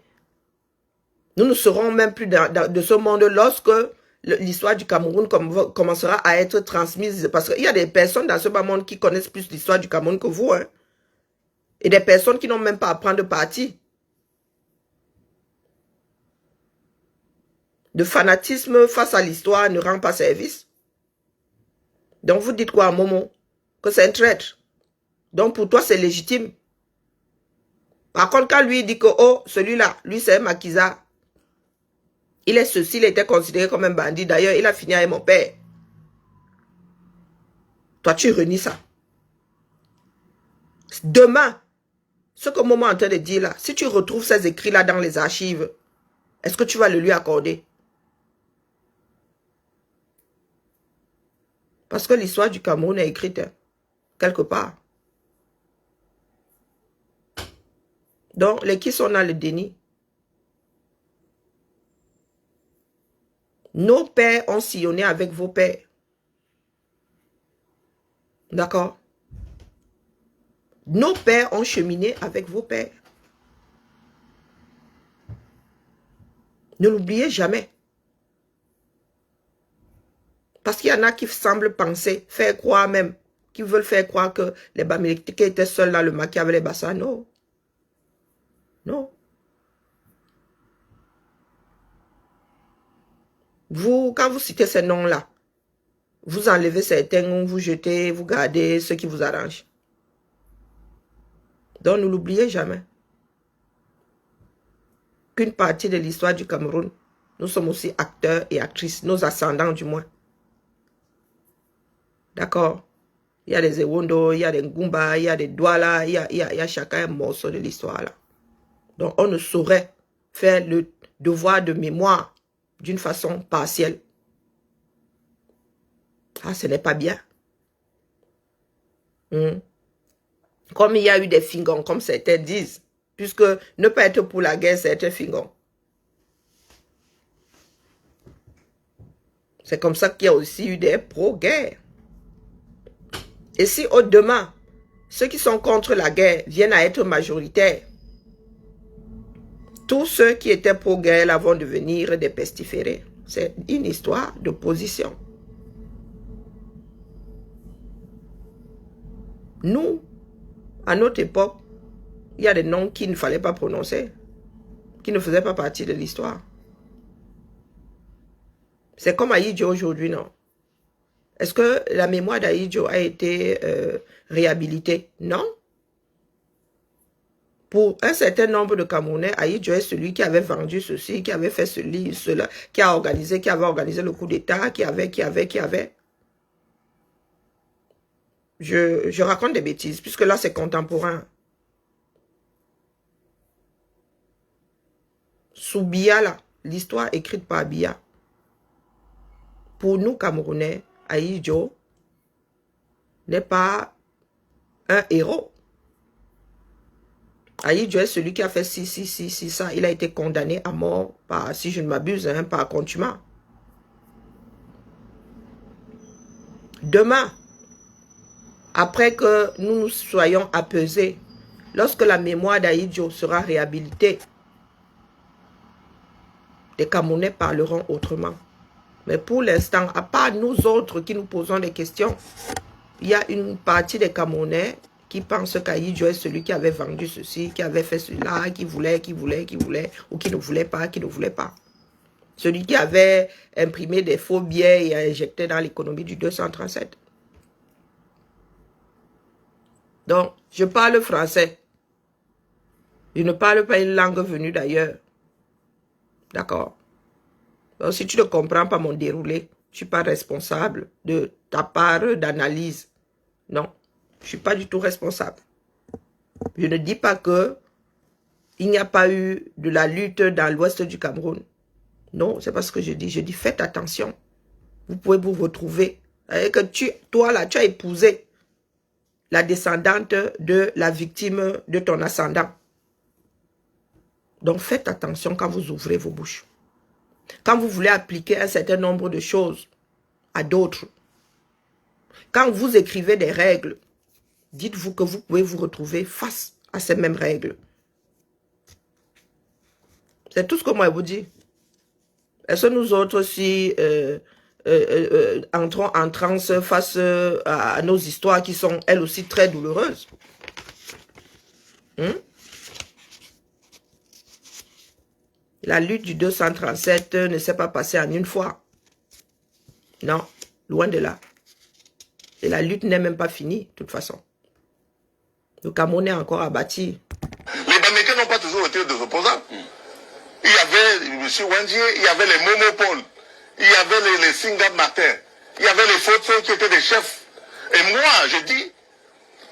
Nous ne serons même plus de ce monde lorsque l'histoire du Cameroun commencera à être transmise. Parce qu'il y a des personnes dans ce bas monde qui connaissent plus l'histoire du Cameroun que vous. Hein? Et des personnes qui n'ont même pas à prendre parti. Le fanatisme face à l'histoire ne rend pas service. Donc vous dites quoi à Momo? Que c'est un traître. Donc pour toi c'est légitime. Par contre quand lui dit que oh celui-là, lui c'est un maquisard. Il est ceci, il était considéré comme un bandit. D'ailleurs il a fini avec mon père. Toi tu renies ça. Demain, ce que Momo est en train de dire là, si tu retrouves ces écrits là dans les archives, est-ce que tu vas le lui accorder? Parce que l'histoire du Cameroun est écrite quelque part. Donc, les qui sont dans le déni. Nos pères ont sillonné avec vos pères. D'accord? Nos pères ont cheminé avec vos pères. Ne l'oubliez jamais. Parce qu'il y en a qui semblent penser, faire croire même, qui veulent faire croire que les Bamileke étaient seuls dans le maquis avec les Bassa. Non. Non. Vous, quand vous citez ces noms-là, vous enlevez certains, vous jetez, vous gardez ce qui vous arrange. Donc, ne l'oubliez jamais. Qu'une partie de l'histoire du Cameroun, nous sommes aussi acteurs et actrices, nos ascendants du moins. D'accord? Il y a des Ewondo, il y a des Ngumba, il y a des Douala, il y a chacun un morceau de l'histoire là. Donc, on ne saurait faire le devoir de mémoire d'une façon partielle. Ah, ce n'est pas bien. Comme il y a eu des fingons, comme certains disent, puisque ne pas être pour la guerre, c'est être fingon. C'est comme ça qu'il y a aussi eu des pro-guerre. Et si au-demain, ceux qui sont contre la guerre viennent à être majoritaires, tous ceux qui étaient pro-guerre là vont devenir des pestiférés. C'est une histoire de position. Nous, à notre époque, il y a des noms qu'il ne fallait pas prononcer, qui ne faisaient pas partie de l'histoire. C'est comme Ahidjo aujourd'hui, non? Est-ce que la mémoire d'Ahidjo a été réhabilitée? Non. Pour un certain nombre de Camerounais, Ahidjo est celui qui avait vendu ceci, qui avait fait cela, qui avait organisé le coup d'État, qui avait. Je raconte des bêtises, puisque là, c'est contemporain. Sous Biya, là, l'histoire écrite par Biya. Pour nous, Camerounais, Ahidjo n'est pas un héros. Ahidjo est celui qui a fait ça. Il a été condamné à mort par, si je ne m'abuse, par contumace. Demain, après que nous nous soyons apaisés, lorsque la mémoire d'Ahidjo sera réhabilitée, les Camerounais parleront autrement. Mais pour l'instant, à part nous autres qui nous posons des questions, il y a une partie des Camerounais qui pensent qu'Ahidjo est celui qui avait vendu ceci, qui avait fait cela, qui voulait, ou qui ne voulait pas. Celui qui avait imprimé des faux billets et injecté dans l'économie du 237. Donc, je parle français. Je ne parle pas une langue venue d'ailleurs. D'accord? Donc, si tu ne comprends pas mon déroulé, je ne suis pas responsable de ta part d'analyse. Non, je ne suis pas du tout responsable. Je ne dis pas que il n'y a pas eu de la lutte dans l'ouest du Cameroun. Non, c'est pas ce que je dis. Je dis faites attention. Vous pouvez vous retrouver. Que toi là, tu as épousé la descendante de la victime de ton ascendant. Donc faites attention quand vous ouvrez vos bouches. Quand vous voulez appliquer un certain nombre de choses à d'autres. Quand vous écrivez des règles, dites-vous que vous pouvez vous retrouver face à ces mêmes règles. C'est tout ce que moi je vous dis. Est-ce que nous autres aussi entrons en transe face à nos histoires qui sont elles aussi très douloureuses? La lutte du 237 ne s'est pas passée en une fois. Non, loin de là. Et la lutte n'est même pas finie, de toute façon. Le Cameroun est encore à bâtir. Les Bamileke n'ont pas toujours été des opposants. Il y avait M. Wandier, il y avait les Monopoles, il y avait les Singap Martin, il y avait les Fotso qui étaient des chefs. Et moi, je dis,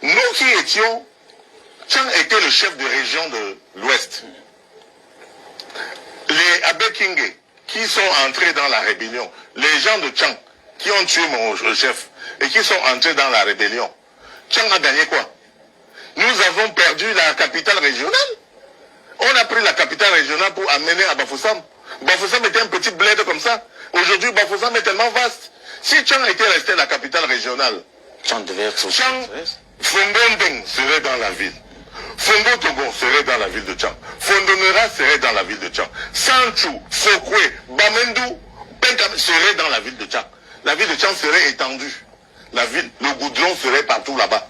nous qui étions, Tchang était le chef de région de l'Ouest. Les Abekingé qui sont entrés dans la rébellion, les gens de Tchang qui ont tué mon chef et qui sont entrés dans la rébellion, Tchang a gagné quoi? Nous avons perdu la capitale régionale. On a pris la capitale régionale pour amener à Bafoussam. Bafoussam était un petit bled comme ça. Aujourd'hui, Bafoussam est tellement vaste. Si Tchang était resté la capitale régionale, Tchang devait être Tchang, Fongondeng serait dans la ville. Fongo Togo serait dans la ville de Tchang. Fondonera serait dans la ville de Tchang. Sanchou, Fokwe, Bamendou, Penkam serait dans la ville de Tchang. La ville de Tchang serait étendue. La ville, le goudron serait partout là-bas.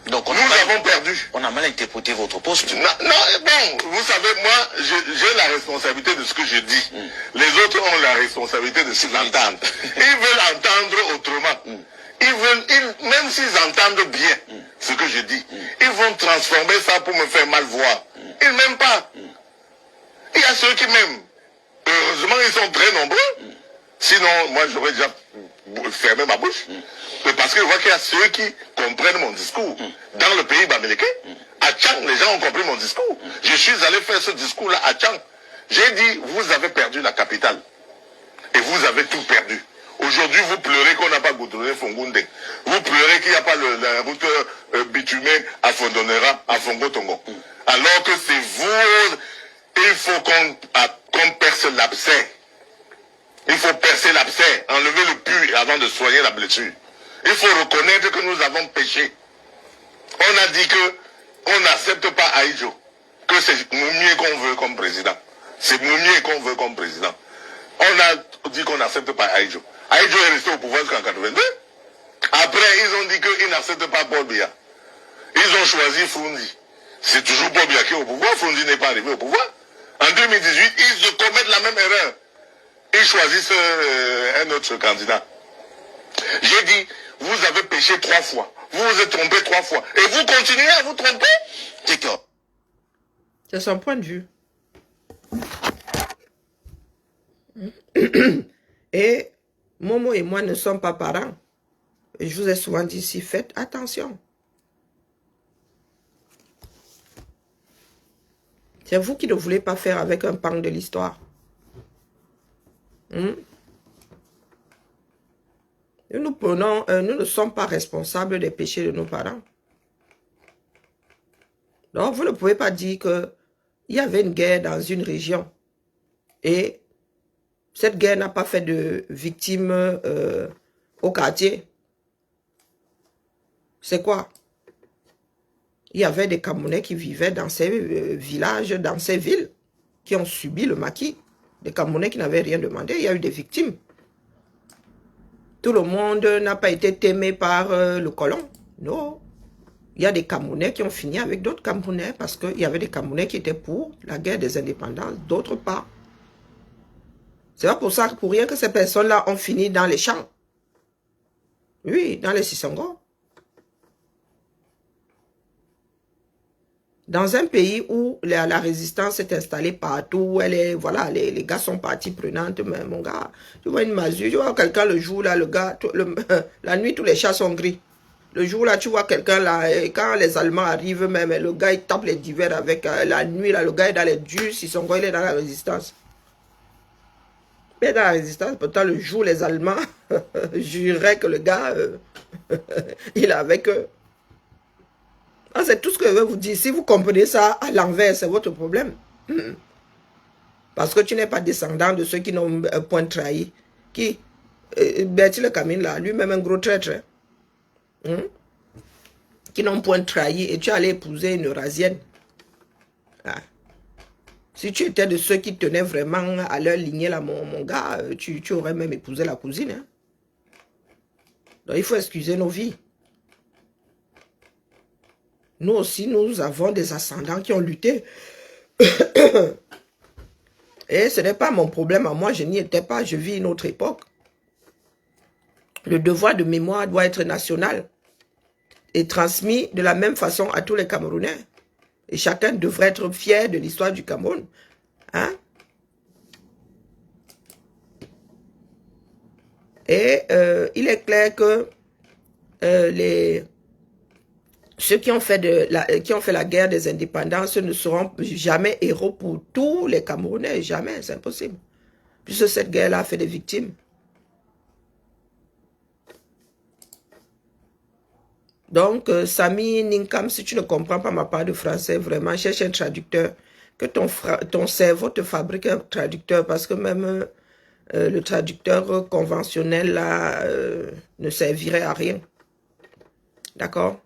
Donc nous avons perdu. On a mal interprété votre poste. Non, bon, vous savez, moi, j'ai la responsabilité de ce que je dis. Les autres ont la responsabilité de ce qu'ils entendent. Ils veulent entendre autrement. Même s'ils entendent bien ce que je dis, ils vont transformer ça pour me faire mal voir. Ils m'aiment pas. Il y a ceux qui m'aiment. Heureusement, ils sont très nombreux. Sinon, moi, j'aurais déjà fermé ma bouche. Mais parce que je vois qu'il y a ceux qui comprennent mon discours. Dans le pays Bamileke, à Tchang, les gens ont compris mon discours. Je suis allé faire ce discours-là à Tchang. J'ai dit, vous avez perdu la capitale. Et vous avez tout perdu. Aujourd'hui, vous pleurez qu'on n'a pas goudronné Fongondeng. Vous pleurez qu'il n'y a pas la route bitumée à Fondonera, à Fongo-Tongo. Alors que c'est vous, il faut qu'on perce l'abcès. Il faut percer l'abcès, enlever le pu avant de soigner la blessure. Il faut reconnaître que nous avons péché. On a dit que on n'accepte pas Aïdjo, que c'est Moumié qu'on veut comme président. C'est Moumié qu'on veut comme président. On a dit qu'on n'accepte pas Aïdjo. Aïdjo est resté au pouvoir jusqu'en 82. Après, ils ont dit qu'ils n'acceptent pas Paul Biya. Ils ont choisi Foundi. C'est toujours Paul Biya qui est au pouvoir. Foundi n'est pas arrivé au pouvoir. En 2018, ils commettent la même erreur. Ils choisissent un autre candidat. J'ai dit, vous avez péché 3 fois. Vous vous êtes trompé 3 fois. Et vous continuez à vous tromper? D'accord. C'est son point de vue. Et Momo et moi ne sommes pas parents. Et je vous ai souvent dit ici, faites attention. C'est vous qui ne voulez pas faire avec un pan de l'histoire. Nous ne sommes pas responsables des péchés de nos parents. Donc, vous ne pouvez pas dire qu'il y avait une guerre dans une région et cette guerre n'a pas fait de victimes au quartier. C'est quoi? Il y avait des Camerounais qui vivaient dans ces villages, dans ces villes, qui ont subi le maquis. Des Camerounais qui n'avaient rien demandé, il y a eu des victimes. Tout le monde n'a pas été témé par le colon. Non. Il y a des Camerounais qui ont fini avec d'autres Camerounais parce qu'il y avait des Camerounais qui étaient pour la guerre des indépendances, d'autres pas. C'est pas pour ça, pour rien que ces personnes-là ont fini dans les champs. Oui, dans les Sisongo. Dans un pays où la résistance est installée partout, voilà, les gars sont partis prenantes, mais mon gars, tu vois une masure, tu vois quelqu'un le jour là, le gars, la nuit tous les chats sont gris. Le jour là, tu vois quelqu'un là, et quand les Allemands arrivent même, le gars il tape les divers avec la nuit là, le gars est dans les durs, il est dans la résistance. Il est dans la résistance, pourtant le jour les Allemands juraient que le gars, il est avec eux. Ah, c'est tout ce que je veux vous dire. Si vous comprenez ça à l'envers, c'est votre problème. Parce que tu n'es pas descendant de ceux qui n'ont point trahi. Qui Bertie le Camine là, lui-même un gros traître. Qui n'ont point trahi et tu allais épouser une Eurasienne. Ah. Si tu étais de ceux qui tenaient vraiment à leur lignée là, mon gars, tu aurais même épousé la cousine. Hein? Donc il faut excuser nos vies. Nous aussi, nous avons des ascendants qui ont lutté. Et ce n'est pas mon problème à moi, je n'y étais pas, je vis une autre époque. Le devoir de mémoire doit être national et transmis de la même façon à tous les Camerounais. Et chacun devrait être fier de l'histoire du Cameroun. Hein? Et il est clair que ceux qui ont fait la guerre des indépendances ne seront jamais héros pour tous les Camerounais. Jamais, c'est impossible. Puisque cette guerre-là a fait des victimes. Donc, Sami Ninkam, si tu ne comprends pas ma part de français, vraiment, cherche un traducteur. Que ton cerveau te fabrique un traducteur, parce que même le traducteur conventionnel, là, ne servirait à rien. D'accord?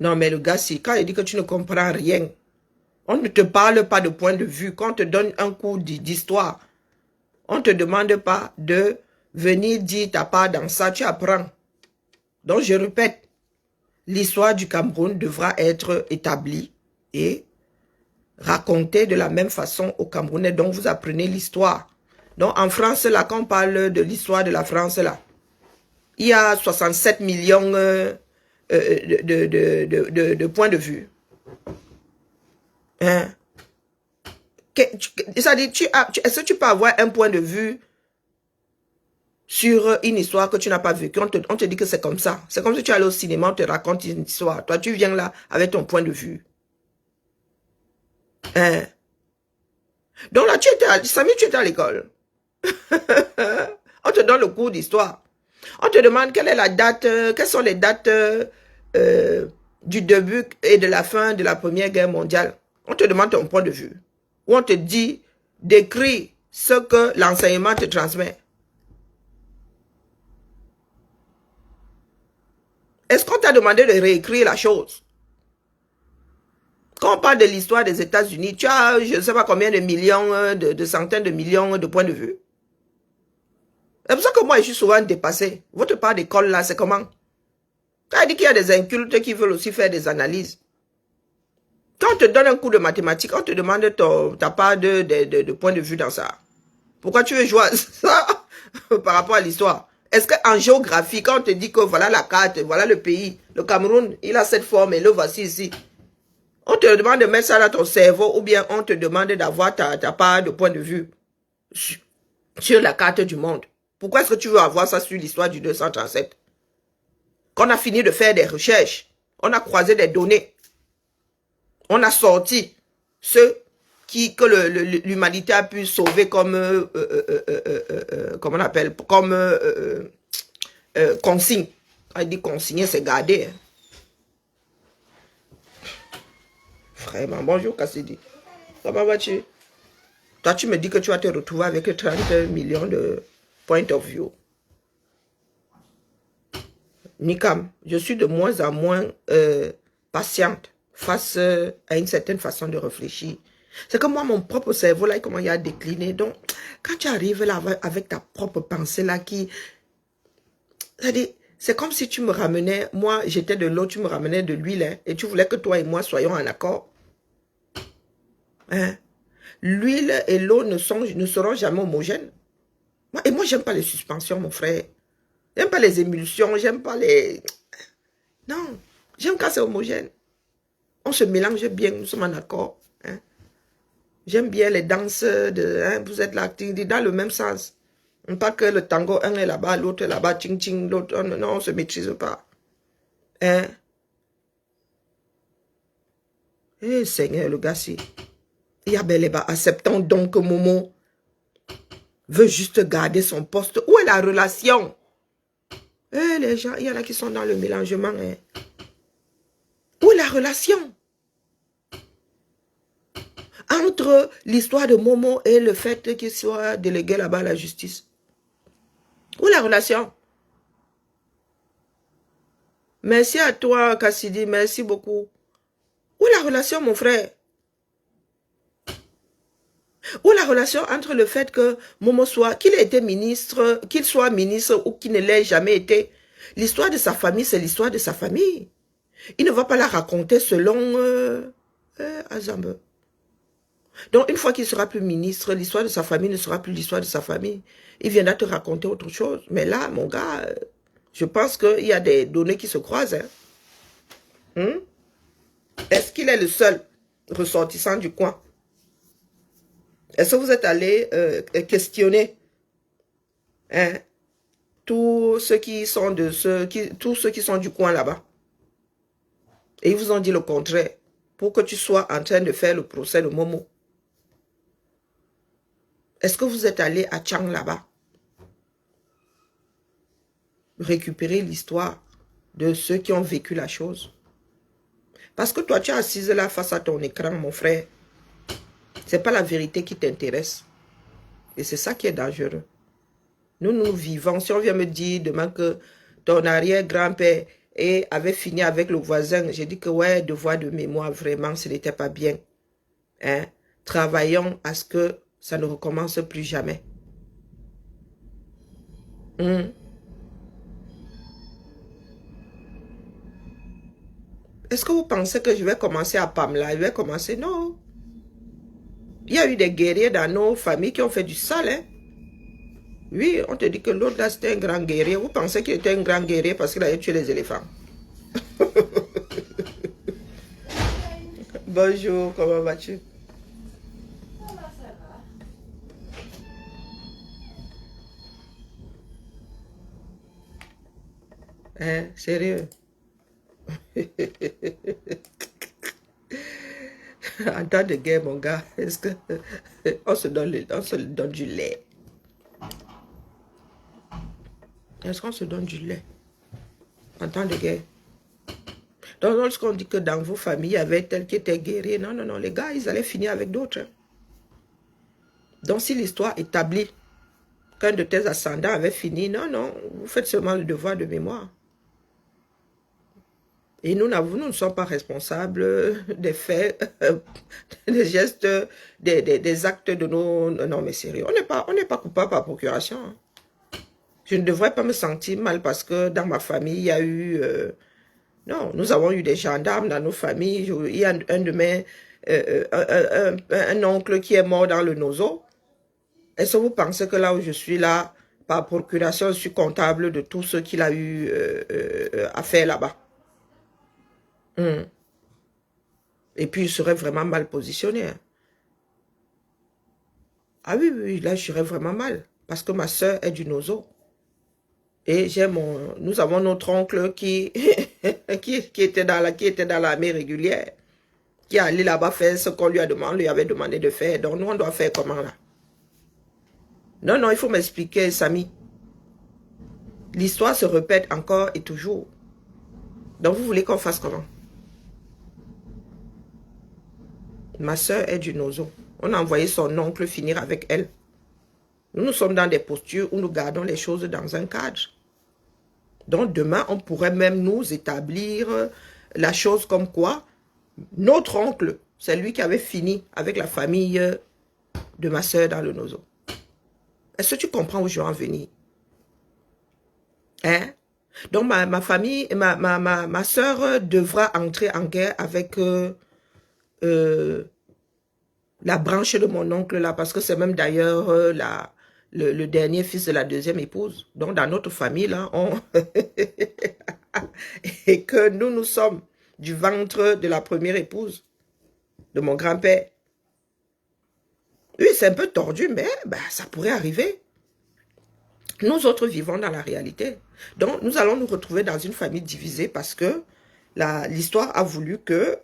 Non, mais le gars, quand il dit que tu ne comprends rien, on ne te parle pas de point de vue. Quand on te donne un cours d'histoire, on ne te demande pas de venir dire ta part dans ça, tu apprends. Donc, je répète, l'histoire du Cameroun devra être établie et racontée de la même façon aux Camerounais. Donc, vous apprenez l'histoire. Donc, en France, là, quand on parle de l'histoire de la France, là, il y a 67 millions de points de vue. Hein? C'est-à-dire, est-ce que tu peux avoir un point de vue sur une histoire que tu n'as pas vécue? On te dit que c'est comme ça. C'est comme si tu allais au cinéma, on te raconte une histoire. Toi, tu viens là avec ton point de vue. Hein? Donc là, Samy, tu étais à l'école. On te donne le cours d'histoire. On te demande quelle est la date, quelles sont les dates du début et de la fin de la Première Guerre mondiale. On te demande ton point de vue. Ou on te dit d'écrire ce que l'enseignement te transmet. Est-ce qu'on t'a demandé de réécrire la chose? Quand on parle de l'histoire des États-Unis, tu as je ne sais pas combien de millions, de centaines de millions de points de vue. C'est pour ça que moi, je suis souvent dépassé. Votre part d'école, là, c'est comment? Quand on dit qu'il y a des incultes qui veulent aussi faire des analyses. Quand on te donne un cours de mathématiques, on te demande ta part de point de vue dans ça. Pourquoi tu veux jouer à ça par rapport à l'histoire? Est-ce qu'en géographie, quand on te dit que voilà la carte, voilà le pays, le Cameroun, il a cette forme et le voici ici. On te demande de mettre ça dans ton cerveau ou bien on te demande d'avoir ta part de point de vue sur la carte du monde. Pourquoi est-ce que tu veux avoir ça sur l'histoire du 237? Quand on a fini de faire des recherches, on a croisé des données. On a sorti ceux que l'humanité a pu sauver comme, comment on appelle, comme consigne. Quand il dit consigner, c'est garder. Hein. Vraiment, bonjour Cassidy. Comment vas-tu? Toi, tu me dis que tu vas te retrouver avec 30 millions de point of view. Nikam, je suis de moins en moins patiente face à une certaine façon de réfléchir. C'est que moi, mon propre cerveau, là, comment il a décliné. Donc, quand tu arrives là avec ta propre pensée, là, c'est comme si tu me ramenais, moi, j'étais de l'eau, tu me ramenais de l'huile, hein, et tu voulais que toi et moi soyons en accord. Hein? L'huile et l'eau ne seront jamais homogènes. Et moi, j'aime pas les suspensions, mon frère. J'aime pas les émulsions, j'aime pas les... Non, j'aime quand c'est homogène. On se mélange bien, nous sommes en accord. Hein? J'aime bien les danses de... Hein, vous êtes là, dans le même sens. Pas que le tango, un est là-bas, l'autre est là-bas, ching-ching, l'autre... Non, on ne se maîtrise pas. Hein? Eh, Seigneur, le gars, si... Yabeleba, acceptons donc que Momo veut juste garder son poste. Où est la relation? Eh, les gens, il y en a qui sont dans le mélangement. Hein. Où est la relation entre l'histoire de Momo et le fait qu'il soit délégué là-bas à la justice? Où est la relation? Merci à toi, Cassidy, merci beaucoup. Où est la relation, mon frère? Où est la relation entre le fait que Momo soit, qu'il ait été ministre, qu'il soit ministre ou qu'il ne l'ait jamais été? L'histoire de sa famille, c'est l'histoire de sa famille. Il ne va pas la raconter selon Azambe. Donc, une fois qu'il sera plus ministre, l'histoire de sa famille ne sera plus l'histoire de sa famille. Il viendra te raconter autre chose. Mais là, mon gars, je pense qu'il y a des données qui se croisent. Hein? Est-ce qu'il est le seul ressortissant du coin? Est-ce que vous êtes allé questionner tous ceux qui sont tous ceux qui sont du coin là-bas? Et ils vous ont dit le contraire, pour que tu sois en train de faire le procès de Momo. Est-ce que vous êtes allé à Tchang là-bas? Récupérer l'histoire de ceux qui ont vécu la chose. Parce que toi, tu es assise là face à ton écran, mon frère. C'est pas la vérité qui t'intéresse. Et c'est ça qui est dangereux. Nous vivons. Si on vient me dire demain que ton arrière-grand-père avait fini avec le voisin, j'ai dit que ouais, devoir de mémoire, vraiment, ce n'était pas bien. Hein? Travaillons à ce que ça ne recommence plus jamais. Est-ce que vous pensez que je vais commencer à Pamela? Je vais commencer? Non. Il y a eu des guerriers dans nos familles qui ont fait du sale. Hein? Oui, on te dit que l'autre là, c'était un grand guerrier. Vous pensez qu'il était un grand guerrier parce qu'il avait tué les éléphants? Bonjour, comment vas-tu? Hein, sérieux? En temps de guerre, mon gars, est-ce que on se donne du lait? Est-ce qu'on se donne du lait en temps de guerre? Donc, lorsqu'on dit que dans vos familles, il y avait tel qui était guerrier, non, non, non, les gars, ils allaient finir avec d'autres. Donc, si l'histoire établit qu'un de tes ascendants avait fini, non, non, vous faites seulement le devoir de mémoire. Et nous ne sommes pas responsables des faits, des gestes, des actes de nos... Non, mais sérieux, on n'est pas coupable par procuration. Hein. Je ne devrais pas me sentir mal parce que dans ma famille, il y a eu... non, nous avons eu des gendarmes dans nos familles. Il y a un de mes... un oncle qui est mort dans le Nozo. Est-ce que vous pensez que là où je suis là, par procuration, je suis comptable de tout ce qu'il a eu à faire là-bas? Et puis, je serais vraiment mal positionné. Hein. Ah oui, oui, là, je serais vraiment mal. Parce que ma soeur est du Nozo. Et nous avons notre oncle qui, qui était dans l'armée régulière. Qui est allé là-bas faire ce qu'on lui avait demandé de faire. Donc, nous, on doit faire comment là? Non, non, il faut m'expliquer, Samy. L'histoire se répète encore et toujours. Donc, vous voulez qu'on fasse comment? Ma soeur est du Nozo. On a envoyé son oncle finir avec elle. Nous sommes dans des postures où nous gardons les choses dans un cadre. Donc, demain, on pourrait même nous établir la chose comme quoi notre oncle, c'est lui qui avait fini avec la famille de ma soeur dans le Nozo. Est-ce que tu comprends où je veux en venir? Hein? Donc, ma famille, ma soeur devra entrer en guerre avec la branche de mon oncle là, parce que c'est même d'ailleurs le dernier fils de la deuxième épouse. Donc, dans notre famille là, et que nous sommes du ventre de la première épouse de mon grand-père. Oui, c'est un peu tordu, mais ça pourrait arriver. Nous autres vivons dans la réalité. Donc, nous allons nous retrouver dans une famille divisée parce que l'histoire a voulu que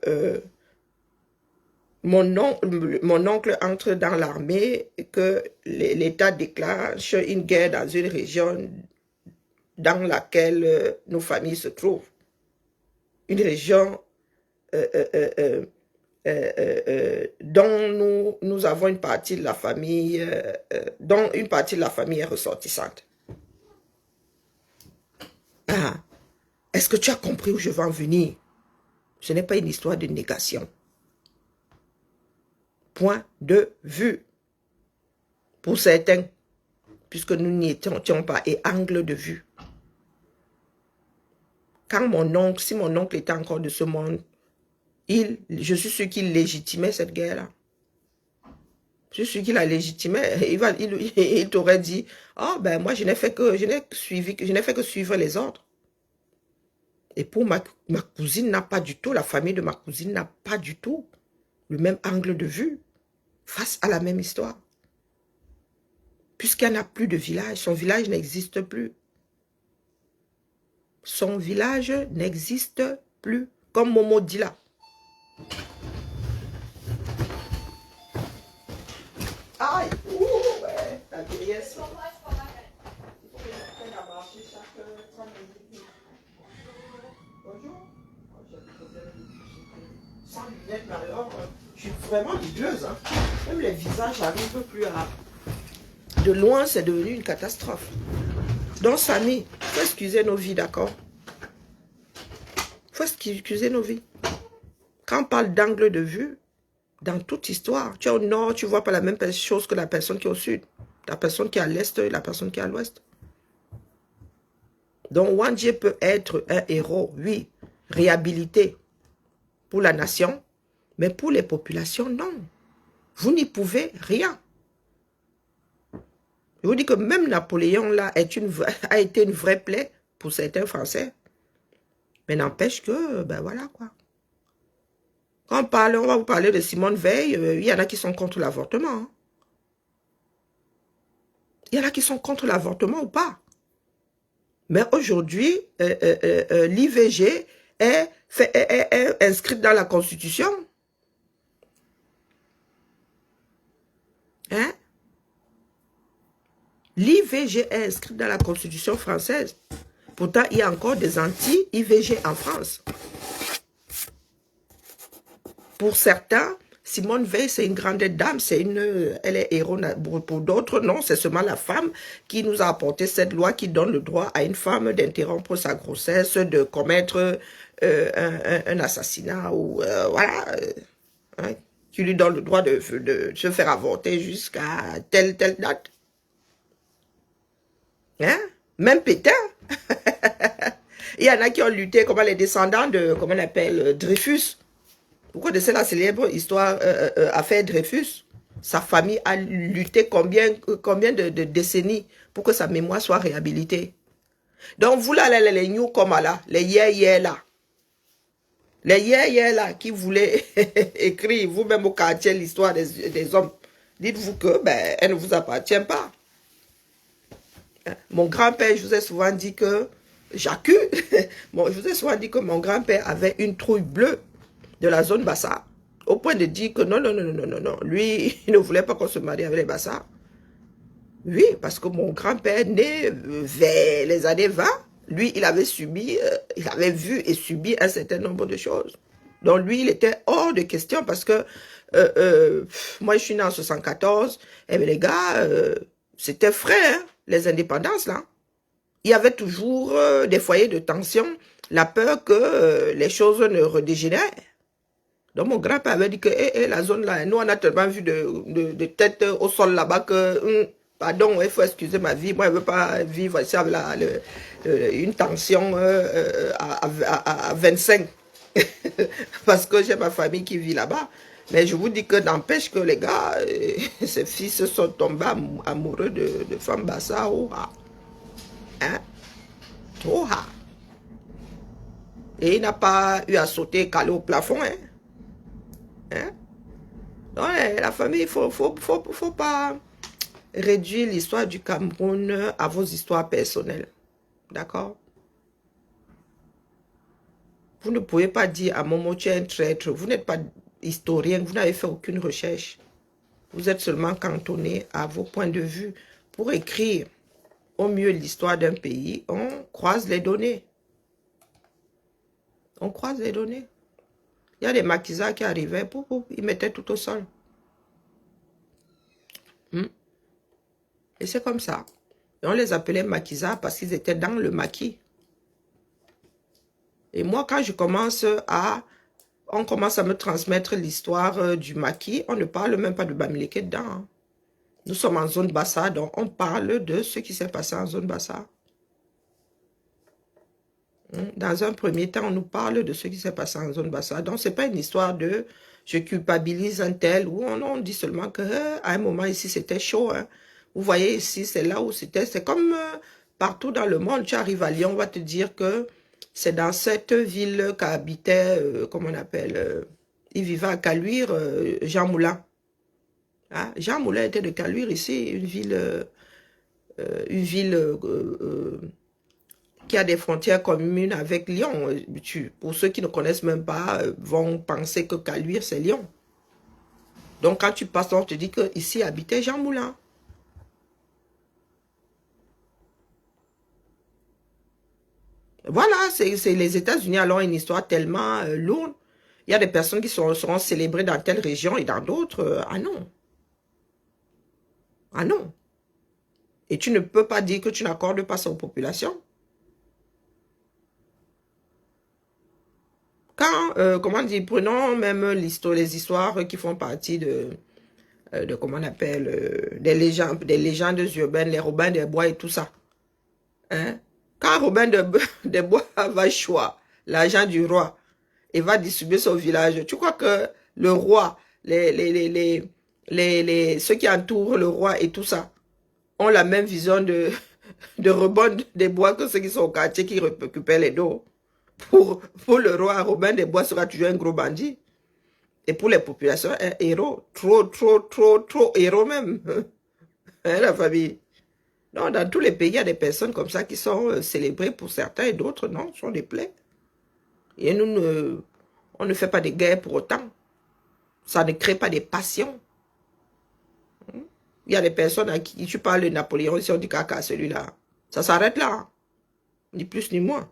mon oncle entre dans l'armée et que l'État déclenche une guerre dans une région dans laquelle nos familles se trouvent. Une région dont nous avons une partie de la famille, dont une partie de la famille est ressortissante. Ah, est-ce que tu as compris où je veux en venir? Ce n'est pas une histoire de négation. Point de vue. Pour certains, puisque nous n'y étions pas, et angle de vue. Quand si mon oncle était encore de ce monde, je suis sûr qu'il légitimait cette guerre-là. Je suis sûr qu'il a légitimé. Il t'aurait dit, oh ben moi je n'ai fait que suivre les ordres. Et pour ma cousine n'a pas du tout, la famille de ma cousine n'a pas du tout le même angle de vue face à la même histoire. Puisqu'elle n'a plus de village, son village n'existe plus. Son village n'existe plus. Comme Momo dit là. Aïe, ouais, la vieillesse. Il faut que j'apprenne à marcher chaque 30 minutes. Bonjour. Sans lunettes, mais alors, je suis vraiment rigoureuse. Hein. Même les visages n'arrivent plus à... De loin, c'est devenu une catastrophe. Donc, Samy, il faut excuser nos vies, d'accord? Il faut excuser nos vies. Quand on parle d'angle de vue, dans toute histoire, tu es au nord, tu ne vois pas la même chose que la personne qui est au sud. La personne qui est à l'est et la personne qui est à l'ouest. Donc, Wandjie peut être un héros, oui, réhabilité pour la nation, mais pour les populations, non. Vous n'y pouvez rien. Je vous dis que même Napoléon, là, a été une vraie plaie pour certains Français. Mais n'empêche que, ben voilà, quoi. Quand on va vous parler de Simone Veil, il y en a qui sont contre l'avortement. Hein. Il y en a qui sont contre l'avortement ou pas. Mais aujourd'hui, l'IVG est inscrite dans la Constitution. Hein? L'IVG est inscrite dans la Constitution française. Pourtant, il y a encore des anti-IVG en France. Pour certains, Simone Veil, c'est une grande dame, elle est héros. Pour d'autres, non, c'est seulement la femme qui nous a apporté cette loi qui donne le droit à une femme d'interrompre sa grossesse, de commettre un assassinat ou voilà, hein, qui lui donne le droit de se faire avorter jusqu'à telle date. Hein? Même Pétain. Il y en a qui ont lutté comme les descendants de, comment on appelle, Dreyfus. Vous connaissez la célèbre histoire, affaire Dreyfus? Sa famille a lutté combien de décennies pour que sa mémoire soit réhabilitée. Donc vous là, les new comme là, les yé là. Les yé là qui voulaient écrire vous-même au quartier l'histoire des hommes. Dites-vous que ben, elle ne vous appartient pas. Mon grand-père, je vous ai souvent dit que j'accuse. Bon, je vous ai souvent dit que mon grand-père avait une trouille bleue de la zone Bassa, au point de dire que non, lui, il ne voulait pas qu'on se marie avec les Bassa. Oui, parce que mon grand-père, né vers les années 20, lui, il avait vu et subi un certain nombre de choses. Donc lui, il était hors de question parce que moi, je suis né en 74, et les gars, c'était frais, hein, les indépendances, là. Il y avait toujours des foyers de tension, la peur que les choses ne redégénèrent. Donc mon grand-père avait dit que la zone là, nous on a tellement vu de tête au sol là-bas que, pardon, il faut excuser ma vie, moi je ne veux pas vivre ici avec une tension à 25. Parce que j'ai ma famille qui vit là-bas. Mais je vous dis que n'empêche que les gars, ces fils sont tombés amoureux de femmes Bassa. Oh, hein? Oh, et il n'a pas eu à sauter calé au plafond, hein? Hein? Ouais, la famille, il faut pas réduire l'histoire du Cameroun à vos histoires personnelles. D'accord? Vous ne pouvez pas dire à Momo, tu es un traître. Vous n'êtes pas historien, vous n'avez fait aucune recherche. Vous êtes seulement cantonné à vos points de vue. Pour écrire au mieux l'histoire d'un pays, on croise les données. On croise les données. Il y a des maquisards qui arrivaient, ils mettaient tout au sol. Et c'est comme ça. Et on les appelait maquisards parce qu'ils étaient dans le maquis. Et moi, quand on commence à me transmettre l'histoire du maquis, on ne parle même pas de Bamileke dedans. Hein. Nous sommes en zone Bassa, donc on parle de ce qui s'est passé en zone Bassa. Dans un premier temps, on nous parle de ce qui s'est passé en zone Bassa. Donc, ce n'est pas une histoire de je culpabilise un tel, ou on dit seulement qu'à un moment ici, c'était chaud. Hein. Vous voyez ici, c'est là où c'était. C'est comme partout dans le monde. Tu arrives à Lyon, on va te dire que c'est dans cette ville qu'habitait, comment on appelle, il vivait à Caluire, Jean Moulin. Hein? Jean Moulin était de Caluire ici, une ville qui a des frontières communes avec Lyon. Pour ceux qui ne connaissent même pas, vont penser que Caluire, c'est Lyon. Donc, quand tu passes, on te dit qu'ici habitait Jean Moulin. Voilà, c'est les États-Unis, alors une histoire tellement lourde. Il y a des personnes qui seront célébrées dans telle région et dans d'autres. Ah non. Ah non. Et tu ne peux pas dire que tu n'accordes pas ça aux populations. Quand, comment dire, prenons même les histoires qui font partie de comment on appelle, des légendes urbaines, les Robins des Bois et tout ça. Hein? Quand Robin des Bois va choisir l'argent du roi et va distribuer son village, tu crois que le roi, ceux qui entourent le roi et tout ça, ont la même vision de Robin des Bois que ceux qui sont au quartier qui récupèrent les dos? Pour le roi, Robin des Bois sera toujours un gros bandit. Et pour les populations, un héros. Trop héros même. Hein, la famille. Non, dans tous les pays, il y a des personnes comme ça qui sont célébrées pour certains et d'autres, non, sont des plaies. Et nous, on ne fait pas de guerre pour autant. Ça ne crée pas des passions. Il y a des personnes à qui tu parles de Napoléon, si on dit caca, celui-là. Ça s'arrête là. Ni plus ni moins.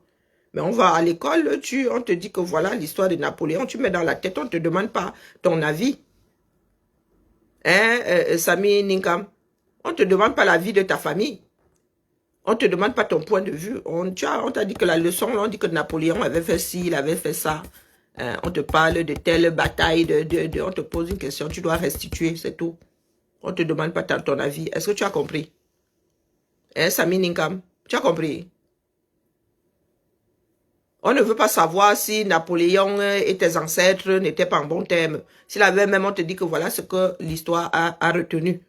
Mais on va à l'école, on te dit que voilà l'histoire de Napoléon, tu mets dans la tête, on ne te demande pas ton avis. Hein, Sami Ninkam? On ne te demande pas l'avis de ta famille. On ne te demande pas ton point de vue. On t'a dit que la leçon, on dit que Napoléon avait fait ci, il avait fait ça. Hein, on te parle de telle bataille, on te pose une question, tu dois restituer, c'est tout. On ne te demande pas ton avis. Est-ce que tu as compris? Hein, Sami Ninkam? Tu as compris? On ne veut pas savoir si Napoléon et tes ancêtres n'étaient pas en bon terme. S'il avait même, on te dit que voilà ce que l'histoire a retenu.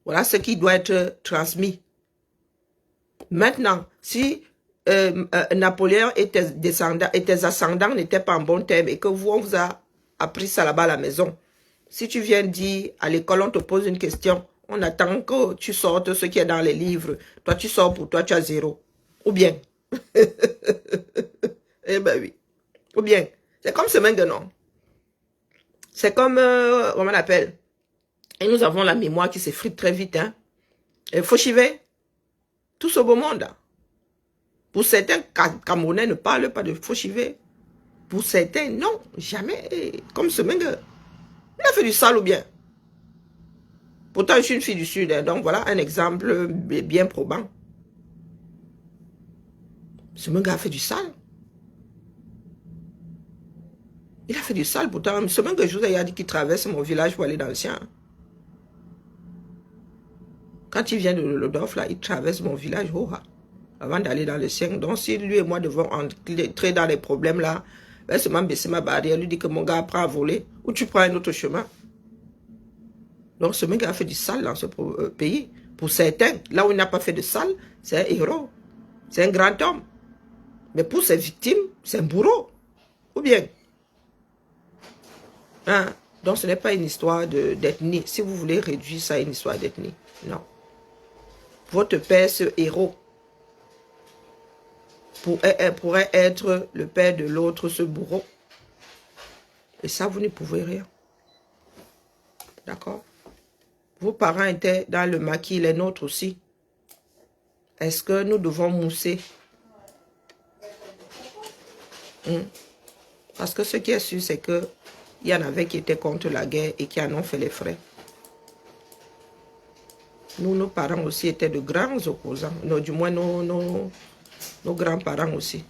Voilà ce qui doit être transmis. Maintenant, si Napoléon et tes ascendants n'étaient pas en bon terme et que on vous a appris ça là-bas à la maison, si tu viens dire à l'école, on te pose une question, on attend que tu sortes ce qui est dans les livres. Toi, tu sors pour toi, tu as 0. Ou bien... Eh ben oui. Ou bien, c'est comme ce maintenant. C'est comme, comment on appelle? Et nous avons la mémoire qui s'effrite très vite. Hein? Et Fauchivet, tout ce beau monde. Hein? Pour certains, Camerounais ne parlent pas de Fauchivet. Pour certains, non, jamais. Comme ce mec, il a fait du sale ou bien. Pourtant, je suis une fille du Sud. Hein? Donc voilà un exemple bien probant. Ce mec a fait du sale. Il a fait du sale pourtant. Ce même que je vous ai dit qu'il traverse mon village pour aller dans le sien. Quand il vient de Lodorf, là, il traverse mon village avant d'aller dans le sien. Donc, si lui et moi devons entrer dans les problèmes là, ben, seulement baisser ma barrière, lui dit que mon gars apprend à voler, ou tu prends un autre chemin. Donc, ce mec a fait du sale dans ce pays. Pour certains, là où il n'a pas fait de sale, c'est un héros. C'est un grand homme. Mais pour ses victimes, c'est un bourreau. Ou bien. Hein? Donc, ce n'est pas une histoire d'ethnie. Si vous voulez réduire ça à une histoire d'ethnie, non. Votre père, ce héros, pourrait être le père de l'autre, ce bourreau. Et ça, vous ne pouvez rien. D'accord? Vos parents étaient dans le maquis, les nôtres aussi. Est-ce que nous devons mousser? Parce que ce qui est sûr, c'est que il y en avait qui étaient contre la guerre et qui en ont fait les frais. Nous, nos parents aussi étaient de grands opposants. Du moins, nos grands-parents aussi.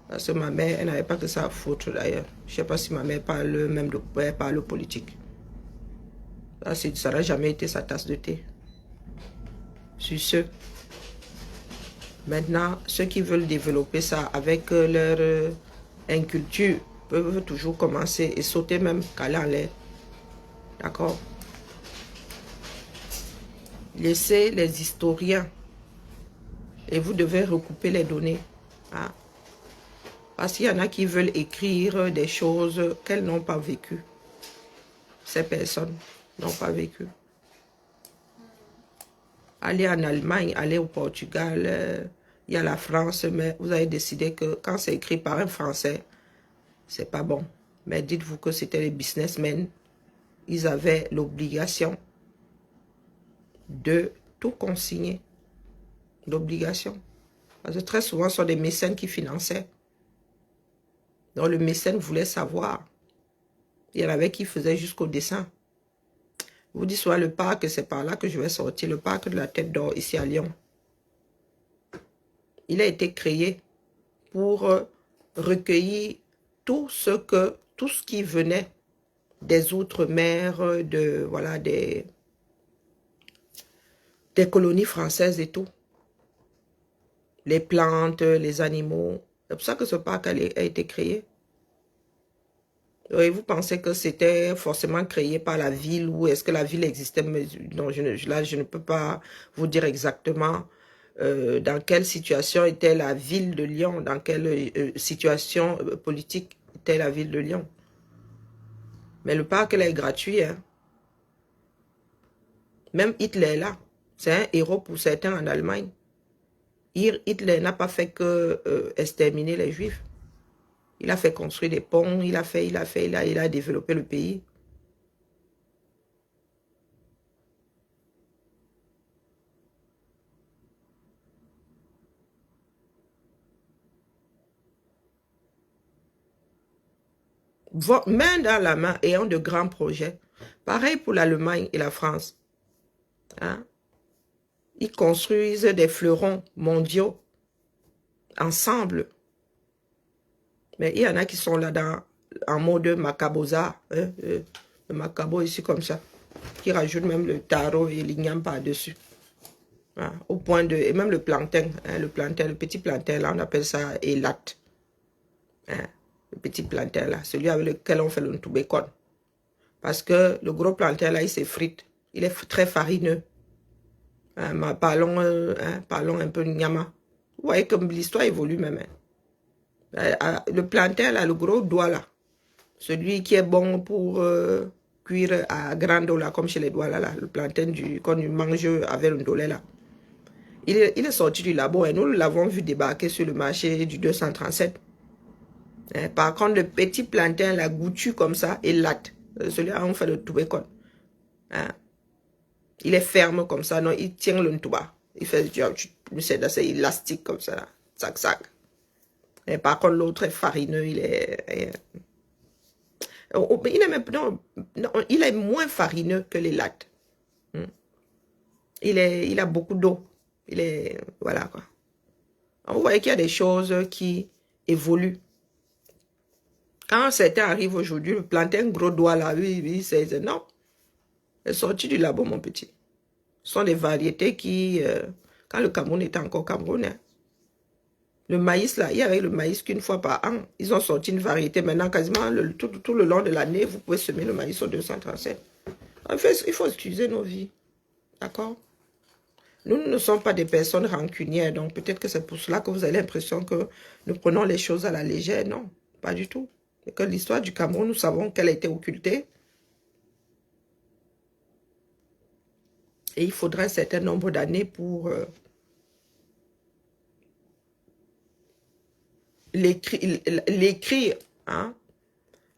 Parce que ma mère, elle n'avait pas que ça à foutre d'ailleurs. Je ne sais pas si ma mère parle même parle politique. Ça n'a jamais été sa tasse de thé. Sur ce, Maintenant, ceux qui veulent développer ça avec leur inculture peuvent toujours commencer et sauter même caler en l'air. D'accord? Laissez les historiens et vous devez recouper les données. Hein? Parce qu'il y en a qui veulent écrire des choses qu'elles n'ont pas vécues. Ces personnes n'ont pas vécu. Allez en Allemagne, allez au Portugal, il y a la France, mais vous avez décidé que quand c'est écrit par un Français, c'est pas bon. Mais dites-vous que c'était les businessmen. Ils avaient l'obligation de tout consigner. L'obligation. Parce que très souvent, ce sont des mécènes qui finançaient. Donc le mécène voulait savoir. Il y en avait qui faisaient jusqu'au dessin. Je vous dis soit le parc, c'est par là que je vais sortir, le parc de la Tête d'Or, ici à Lyon. Il a été créé pour recueillir tout ce qui venait des outre-mer, des colonies françaises et tout. Les plantes, les animaux. C'est pour ça que ce parc a été créé. Et vous pensez que c'était forcément créé par la ville ou est-ce que la ville existait? Non, là, je ne peux pas vous dire exactement dans quelle situation était la ville de Lyon, dans quelle situation politique était la ville de Lyon. Mais le parc là est gratuit. Hein. Même Hitler est là. C'est un héros pour certains en Allemagne. Hitler n'a pas fait que exterminer les Juifs. Il a fait construire des ponts, il a développé le pays. Main dans la main, ayant de grands projets. Pareil pour l'Allemagne et la France. Hein? Ils construisent des fleurons mondiaux ensemble. Mais il y en a qui sont là en mode macabosa. Hein, le macabo ici comme ça. Qui rajoute même le taro et l'igname par-dessus. Hein, au point de... Et même le plantain. Hein, le petit plantain là, on appelle ça élat. Hein, le petit plantain là. Celui avec lequel on fait le ntubécon. Parce que le gros plantain là, il s'effrite. Il est très farineux. Hein, parlons un peu nyama. Vous voyez comme l'histoire évolue même. Hein. Le plantain là, le gros doigt là, celui qui est bon pour cuire à grande eau là, comme chez les doigts là, le plantain qu'on mange avec le dolé là. Il est sorti du labo et nous l'avons vu débarquer sur le marché du 237. Hein, par contre, le petit plantain là, goûtu comme ça, et latte. Celui-là, on fait le toubécon. Hein. Il est ferme comme ça, non, il tient le ntouba. Il fait, c'est assez élastique comme ça là, sac sac. Et par contre, l'autre est farineux, il est même, non, il est moins farineux que les lattes. Il a beaucoup d'eau. Voilà quoi. Vous voyez qu'il y a des choses qui évoluent. Quand certains arrivent aujourd'hui, le plantain gros doigt là, oui, c'est non. C'est sorti du labo, mon petit. Ce sont des variétés qui, quand le Cameroun était encore camerounais, le maïs, là, il y avait le maïs qu'une fois par an. Ils ont sorti une variété. Maintenant, quasiment tout le long de l'année, vous pouvez semer le maïs au 237. En fait, il faut utiliser nos vies. D'accord? Nous ne sommes pas des personnes rancunières. Donc, peut-être que c'est pour cela que vous avez l'impression que nous prenons les choses à la légère. Non, pas du tout. Et que l'histoire du Cameroun, nous savons qu'elle a été occultée. Et il faudra un certain nombre d'années pour... l'écrire hein,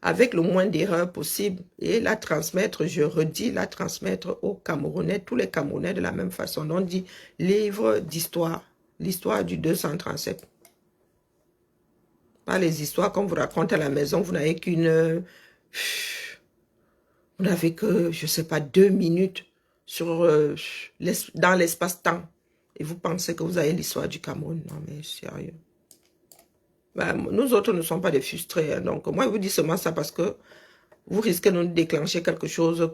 avec le moins d'erreurs possible et la transmettre, je redis, la transmettre aux Camerounais, tous les Camerounais de la même façon. On dit livre d'histoire, l'histoire du 237. Pas les histoires qu'on vous raconte à la maison, vous n'avez qu'une... Vous n'avez que, je ne sais pas, 2 minutes dans l'espace-temps. Et vous pensez que vous avez l'histoire du Cameroun. Non mais sérieux. Ben, nous autres ne sommes pas des frustrés. Hein, donc, moi, je vous dis seulement ça parce que vous risquez de nous déclencher quelque chose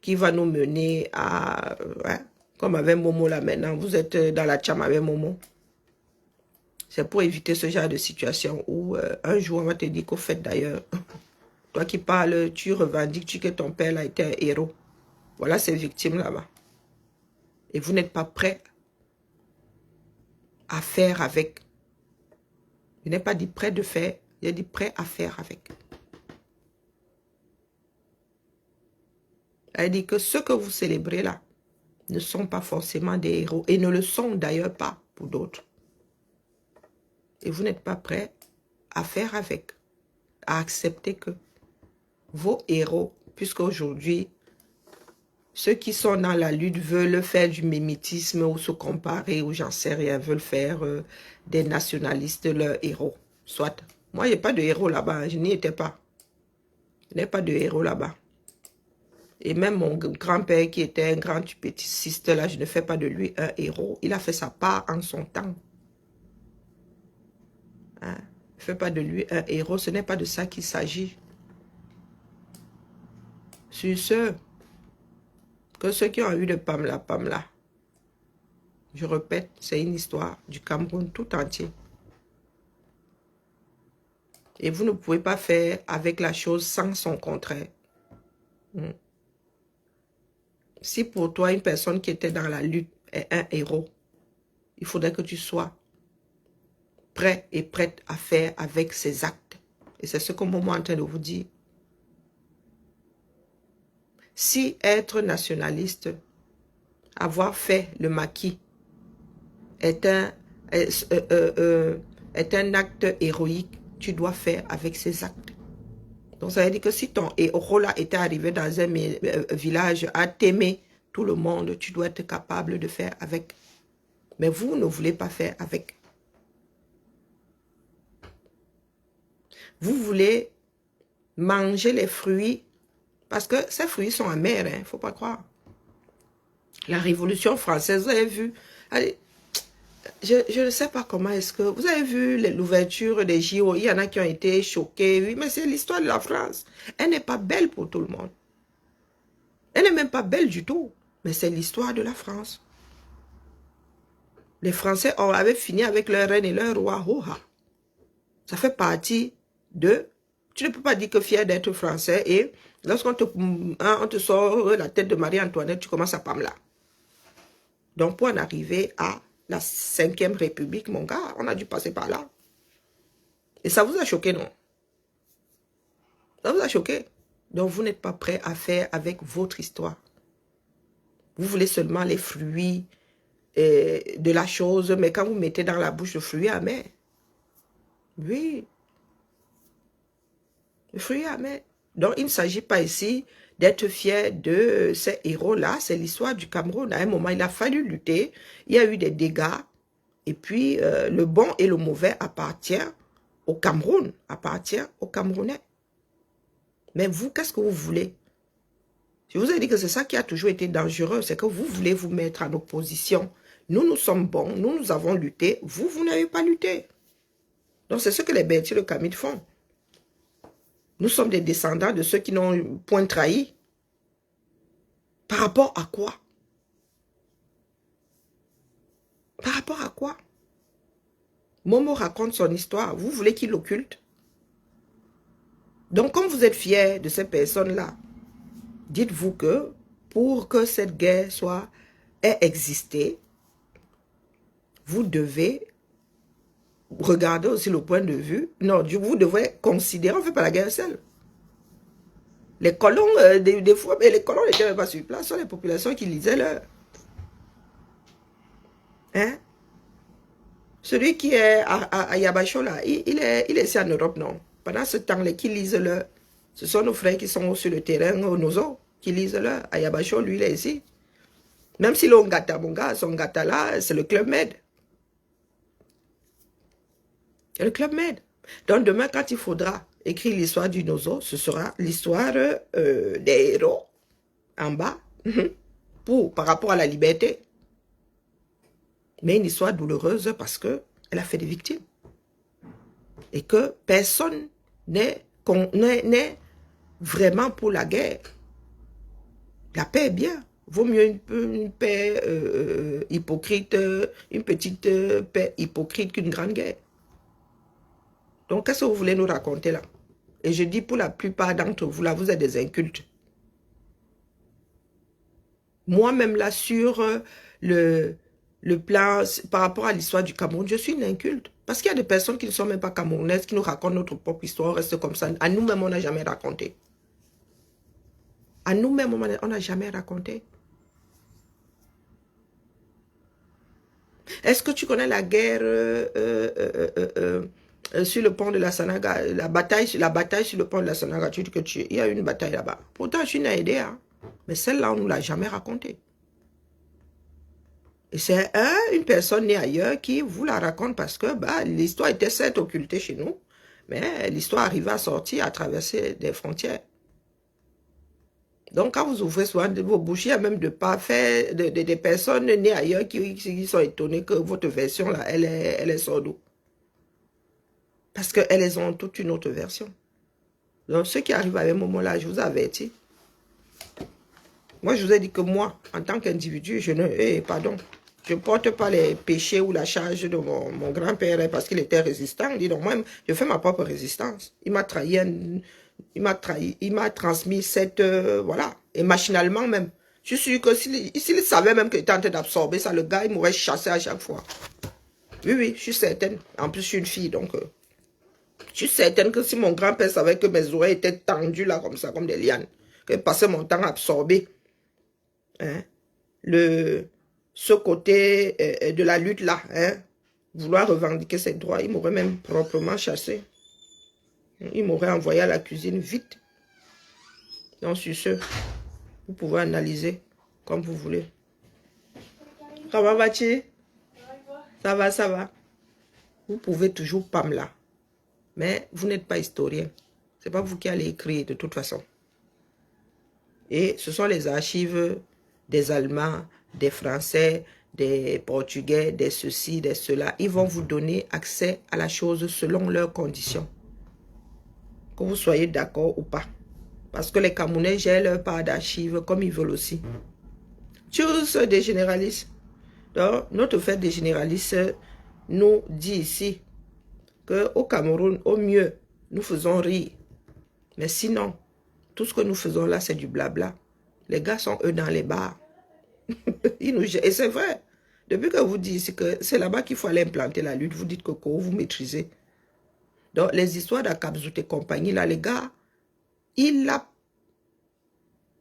qui va nous mener à... comme avec Momo là maintenant. Vous êtes dans la tcham avec Momo. C'est pour éviter ce genre de situation où un jour on va te dire qu'au fait d'ailleurs, toi qui parles, tu revendiques que ton père a été un héros. Voilà ces victimes là-bas. Et vous n'êtes pas prêt à faire avec. Je n'ai pas dit prêt de faire, j'ai dit prêt à faire avec. Elle dit que ceux que vous célébrez là ne sont pas forcément des héros et ne le sont d'ailleurs pas pour d'autres. Et vous n'êtes pas prêt à faire avec, à accepter que vos héros, puisque aujourd'hui, ceux qui sont dans la lutte veulent faire du mimétisme ou se comparer ou j'en sais rien, veulent faire des nationalistes leurs héros. Soit. Moi, il n'y a pas de héros là-bas, je n'y étais pas. Il n'y a pas de héros là-bas. Et même mon grand-père qui était un grand tupéticiste, là, je ne fais pas de lui un héros. Il a fait sa part en son temps. Hein? Je ne fais pas de lui un héros, ce n'est pas de ça qu'il s'agit. Sur ce, que ceux qui ont eu le Pamela, je répète, c'est une histoire du Cameroun tout entier. Et vous ne pouvez pas faire avec la chose sans son contraire. Si pour toi, une personne qui était dans la lutte est un héros, il faudrait que tu sois prêt et prête à faire avec ses actes. Et c'est ce que moi, je suis en train de vous dire. Si être nationaliste, avoir fait le maquis, est un acte héroïque, tu dois faire avec ses actes. Donc ça veut dire que si ton héros là était arrivé dans un village à t'aimer tout le monde, tu dois être capable de faire avec. Mais vous ne voulez pas faire avec. Vous voulez manger les fruits, parce que ces fruits sont amers, il ne faut pas croire. La Révolution française, vous avez vu, allez, je ne sais pas comment est-ce que... Vous avez vu l'ouverture des JO, il y en a qui ont été choqués, oui, mais c'est l'histoire de la France. Elle n'est pas belle pour tout le monde. Elle n'est même pas belle du tout, mais c'est l'histoire de la France. Les Français avaient fini avec leur reine et leur roi. Ça fait partie de... Tu ne peux pas dire que fier d'être français et lorsqu'on te sort la tête de Marie-Antoinette, tu commences à Pamela. Donc pour en arriver à la 5e République, mon gars, on a dû passer par là. Et ça vous a choqué, non? Ça vous a choqué? Donc vous n'êtes pas prêt à faire avec votre histoire. Vous voulez seulement les fruits de la chose, mais quand vous mettez dans la bouche le fruit amer, oui, le fruit amer. Donc il ne s'agit pas ici d'être fier de ces héros-là, c'est l'histoire du Cameroun. À un moment, il a fallu lutter, il y a eu des dégâts, et puis le bon et le mauvais appartient au Cameroun, appartient aux Camerounais. Mais vous, qu'est-ce que vous voulez? Je vous ai dit que c'est ça qui a toujours été dangereux, c'est que vous voulez vous mettre en opposition. Nous, nous sommes bons, nous avons lutté, vous n'avez pas lutté. Donc c'est ce que les Berthier de Camille font. Nous sommes des descendants de ceux qui n'ont point trahi. Par rapport à quoi? Par rapport à quoi? Momo raconte son histoire. Vous voulez qu'il l'occulte? Donc, comme vous êtes fiers de ces personnes-là, dites-vous que pour que cette guerre ait existé, vous devez regarder aussi le point de vue. Non, vous devez considérer, on ne fait pas la guerre seule. Les colons, des fois, mais les colons n'étaient même pas sur place, ce sont les populations qui lisaient leur. Hein? Celui qui est à Yabacho, là, il est ici en Europe, non? Pendant ce temps, les qui lisent leur, ce sont nos frères qui sont sur le terrain, au Nozo, qui lisent leur. À Yabacho, lui, il est ici. Même si l'on gâta, mon gars, son gâta là, c'est le Club Med. C'est le Club Med. Donc demain, quand il faudra écrire l'histoire du Nozo, ce sera l'histoire des héros en bas, par rapport à la liberté. Mais une histoire douloureuse parce qu'elle a fait des victimes. Et que personne n'est vraiment pour la guerre. La paix est bien. Vaut mieux une paix hypocrite, une petite paix hypocrite qu'une grande guerre. Donc, qu'est-ce que vous voulez nous raconter là? Et je dis pour la plupart d'entre vous là, vous êtes des incultes. Moi-même là, sur le plan, par rapport à l'histoire du Cameroun, je suis une inculte. Parce qu'il y a des personnes qui ne sont même pas camerounaises, qui nous racontent notre propre histoire, on reste comme ça. À nous-mêmes, on n'a jamais raconté. À nous-mêmes, on n'a jamais raconté. Est-ce que tu connais la guerre sur le pont de la Sanaga, la bataille sur le pont de la Sanaga, tu dis que il y a eu une bataille là-bas. Pourtant, je suis aidé, hein. Mais celle-là, on ne nous l'a jamais racontée. Et c'est une personne née ailleurs qui vous la raconte parce que l'histoire était certes occultée chez nous, mais l'histoire arrivait à sortir, à traverser des frontières. Donc, quand vous ouvrez souvent vos bouches, il y a même des personnes nées ailleurs qui sont étonnées que votre version, là, elle est sordo. Parce qu'elles ont toute une autre version. Donc, ceux qui arrivent à un moment-là, je vous avertis. Moi, je vous ai dit que moi, en tant qu'individu, je ne porte pas les péchés ou la charge de mon grand-père parce qu'il était résistant. Dis donc, moi, je fais ma propre résistance. Il m'a trahi, il m'a transmis cette... voilà. Et machinalement même. Je suis sûr que s'il savait même qu'il était en train d'absorber ça, le gars, il m'aurait chassé à chaque fois. Oui, je suis certaine. En plus, je suis une fille, donc... je suis certaine que si mon grand-père savait que mes oreilles étaient tendues là, comme ça, comme des lianes, que je passais mon temps à absorber, hein, ce côté de la lutte là, hein, vouloir revendiquer ses droits, il m'aurait même proprement chassé. Il m'aurait envoyé à la cuisine vite. Donc sur ce, vous pouvez analyser comme vous voulez. Comment vas-tu? Ça va. Vous pouvez toujours pas me là. Mais vous n'êtes pas historien. C'est pas vous qui allez écrire de toute façon. Et ce sont les archives des Allemands, des Français, des Portugais, des ceci, des cela. Ils vont vous donner accès à la chose selon leurs conditions. Que vous soyez d'accord ou pas. Parce que les Camerounais gèrent leur part d'archives comme ils veulent aussi. Tous des généralistes. Donc, notre fête des généralistes nous dit ici qu'au Cameroun, au mieux, nous faisons rire. Mais sinon, tout ce que nous faisons là, c'est du blabla. Les gars sont eux dans les bars. Et c'est vrai. Depuis que vous dites que c'est là-bas qu'il faut aller implanter la lutte, vous dites que vous maîtrisez. Donc, les histoires d'Akabzout et compagnie, là, les gars, ils la...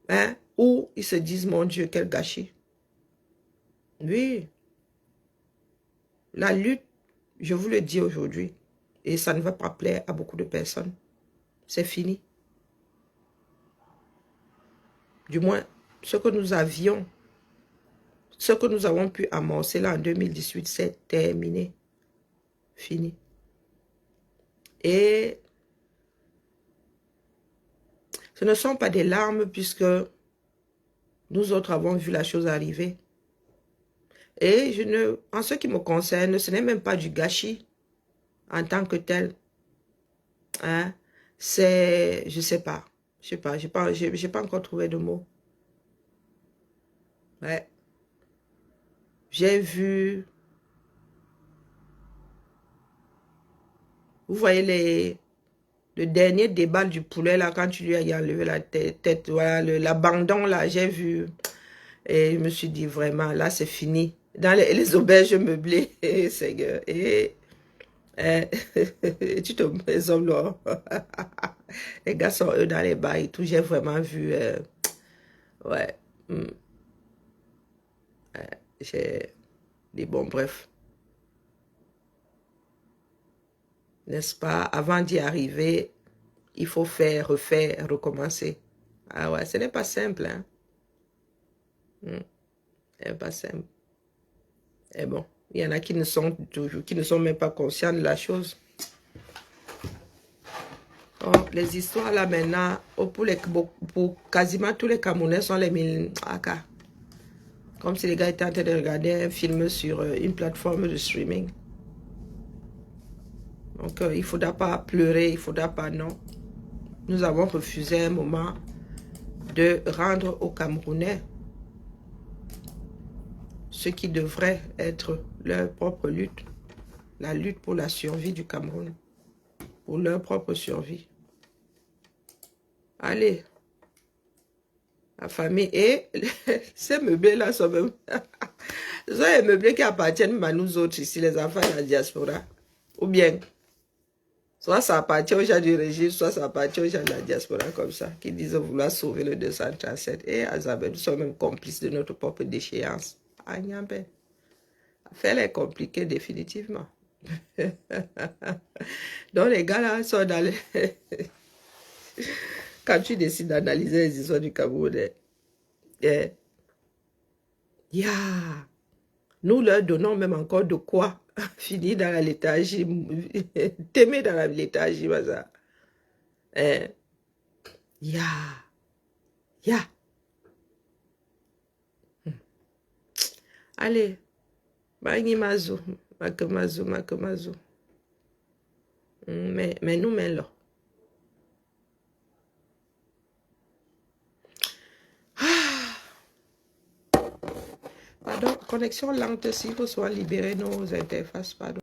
Hein, ou ils se disent, mon Dieu, quel gâchis. Oui. La lutte, je vous le dis aujourd'hui, et ça ne va pas plaire à beaucoup de personnes. C'est fini. Du moins, ce que nous avions, ce que nous avons pu amorcer là en 2018, c'est terminé. Fini. Et ce ne sont pas des larmes puisque nous autres avons vu la chose arriver. Et en ce qui me concerne, ce n'est même pas du gâchis en tant que tel. Hein? C'est, je sais pas, j'ai pas encore trouvé de mots. Ouais. J'ai vu, vous voyez le dernier débat du poulet là, quand tu lui as enlevé la tête, voilà, l'abandon là, j'ai vu. Et je me suis dit vraiment, là c'est fini. Dans les auberges meublées, Seigneur. Et tu te mets les hommes là. Les gars sont eux dans les bars et tout. J'ai vraiment vu. Ouais. J'ai dit bon, bref. N'est-ce pas? Avant d'y arriver, il faut faire, refaire, recommencer. Ah ouais, ce n'est pas simple, hein. Ce n'est pas simple. Et bon, il y en a qui ne sont même pas conscients de la chose. Bon, les histoires là maintenant, pour quasiment tous les Camerounais sont les 1000 AK. Comme si les gars étaient en train de regarder un film sur une plateforme de streaming. Donc il ne faudra pas pleurer, il ne faudra pas non. Nous avons refusé un moment de rendre aux Camerounais ce qui devrait être leur propre lutte, la lutte pour la survie du Cameroun, pour leur propre survie. Allez, la famille et ces meublés-là sont même... Ce sont les meublés qui appartiennent à nous autres ici, les enfants de la diaspora. Ou bien, soit ça appartient aux gens du régime, soit ça appartient aux gens de la diaspora comme ça, qui disent vouloir sauver le 237. Et Azabé, nous sommes même complices de notre propre déchéance. Agnambé. L'affaire est compliquée définitivement. Donc les gars là sont dans les... Quand tu décides d'analyser les histoires du Cameroun, nous leur donnons même encore de quoi finir dans la léthargie, t'aimer dans la léthargie, ça. Allez, Bangi Mazu, Makemazu. Mais nous, mais là. Pardon, connexion lente, s'il faut soit libérer nos interfaces, pardon.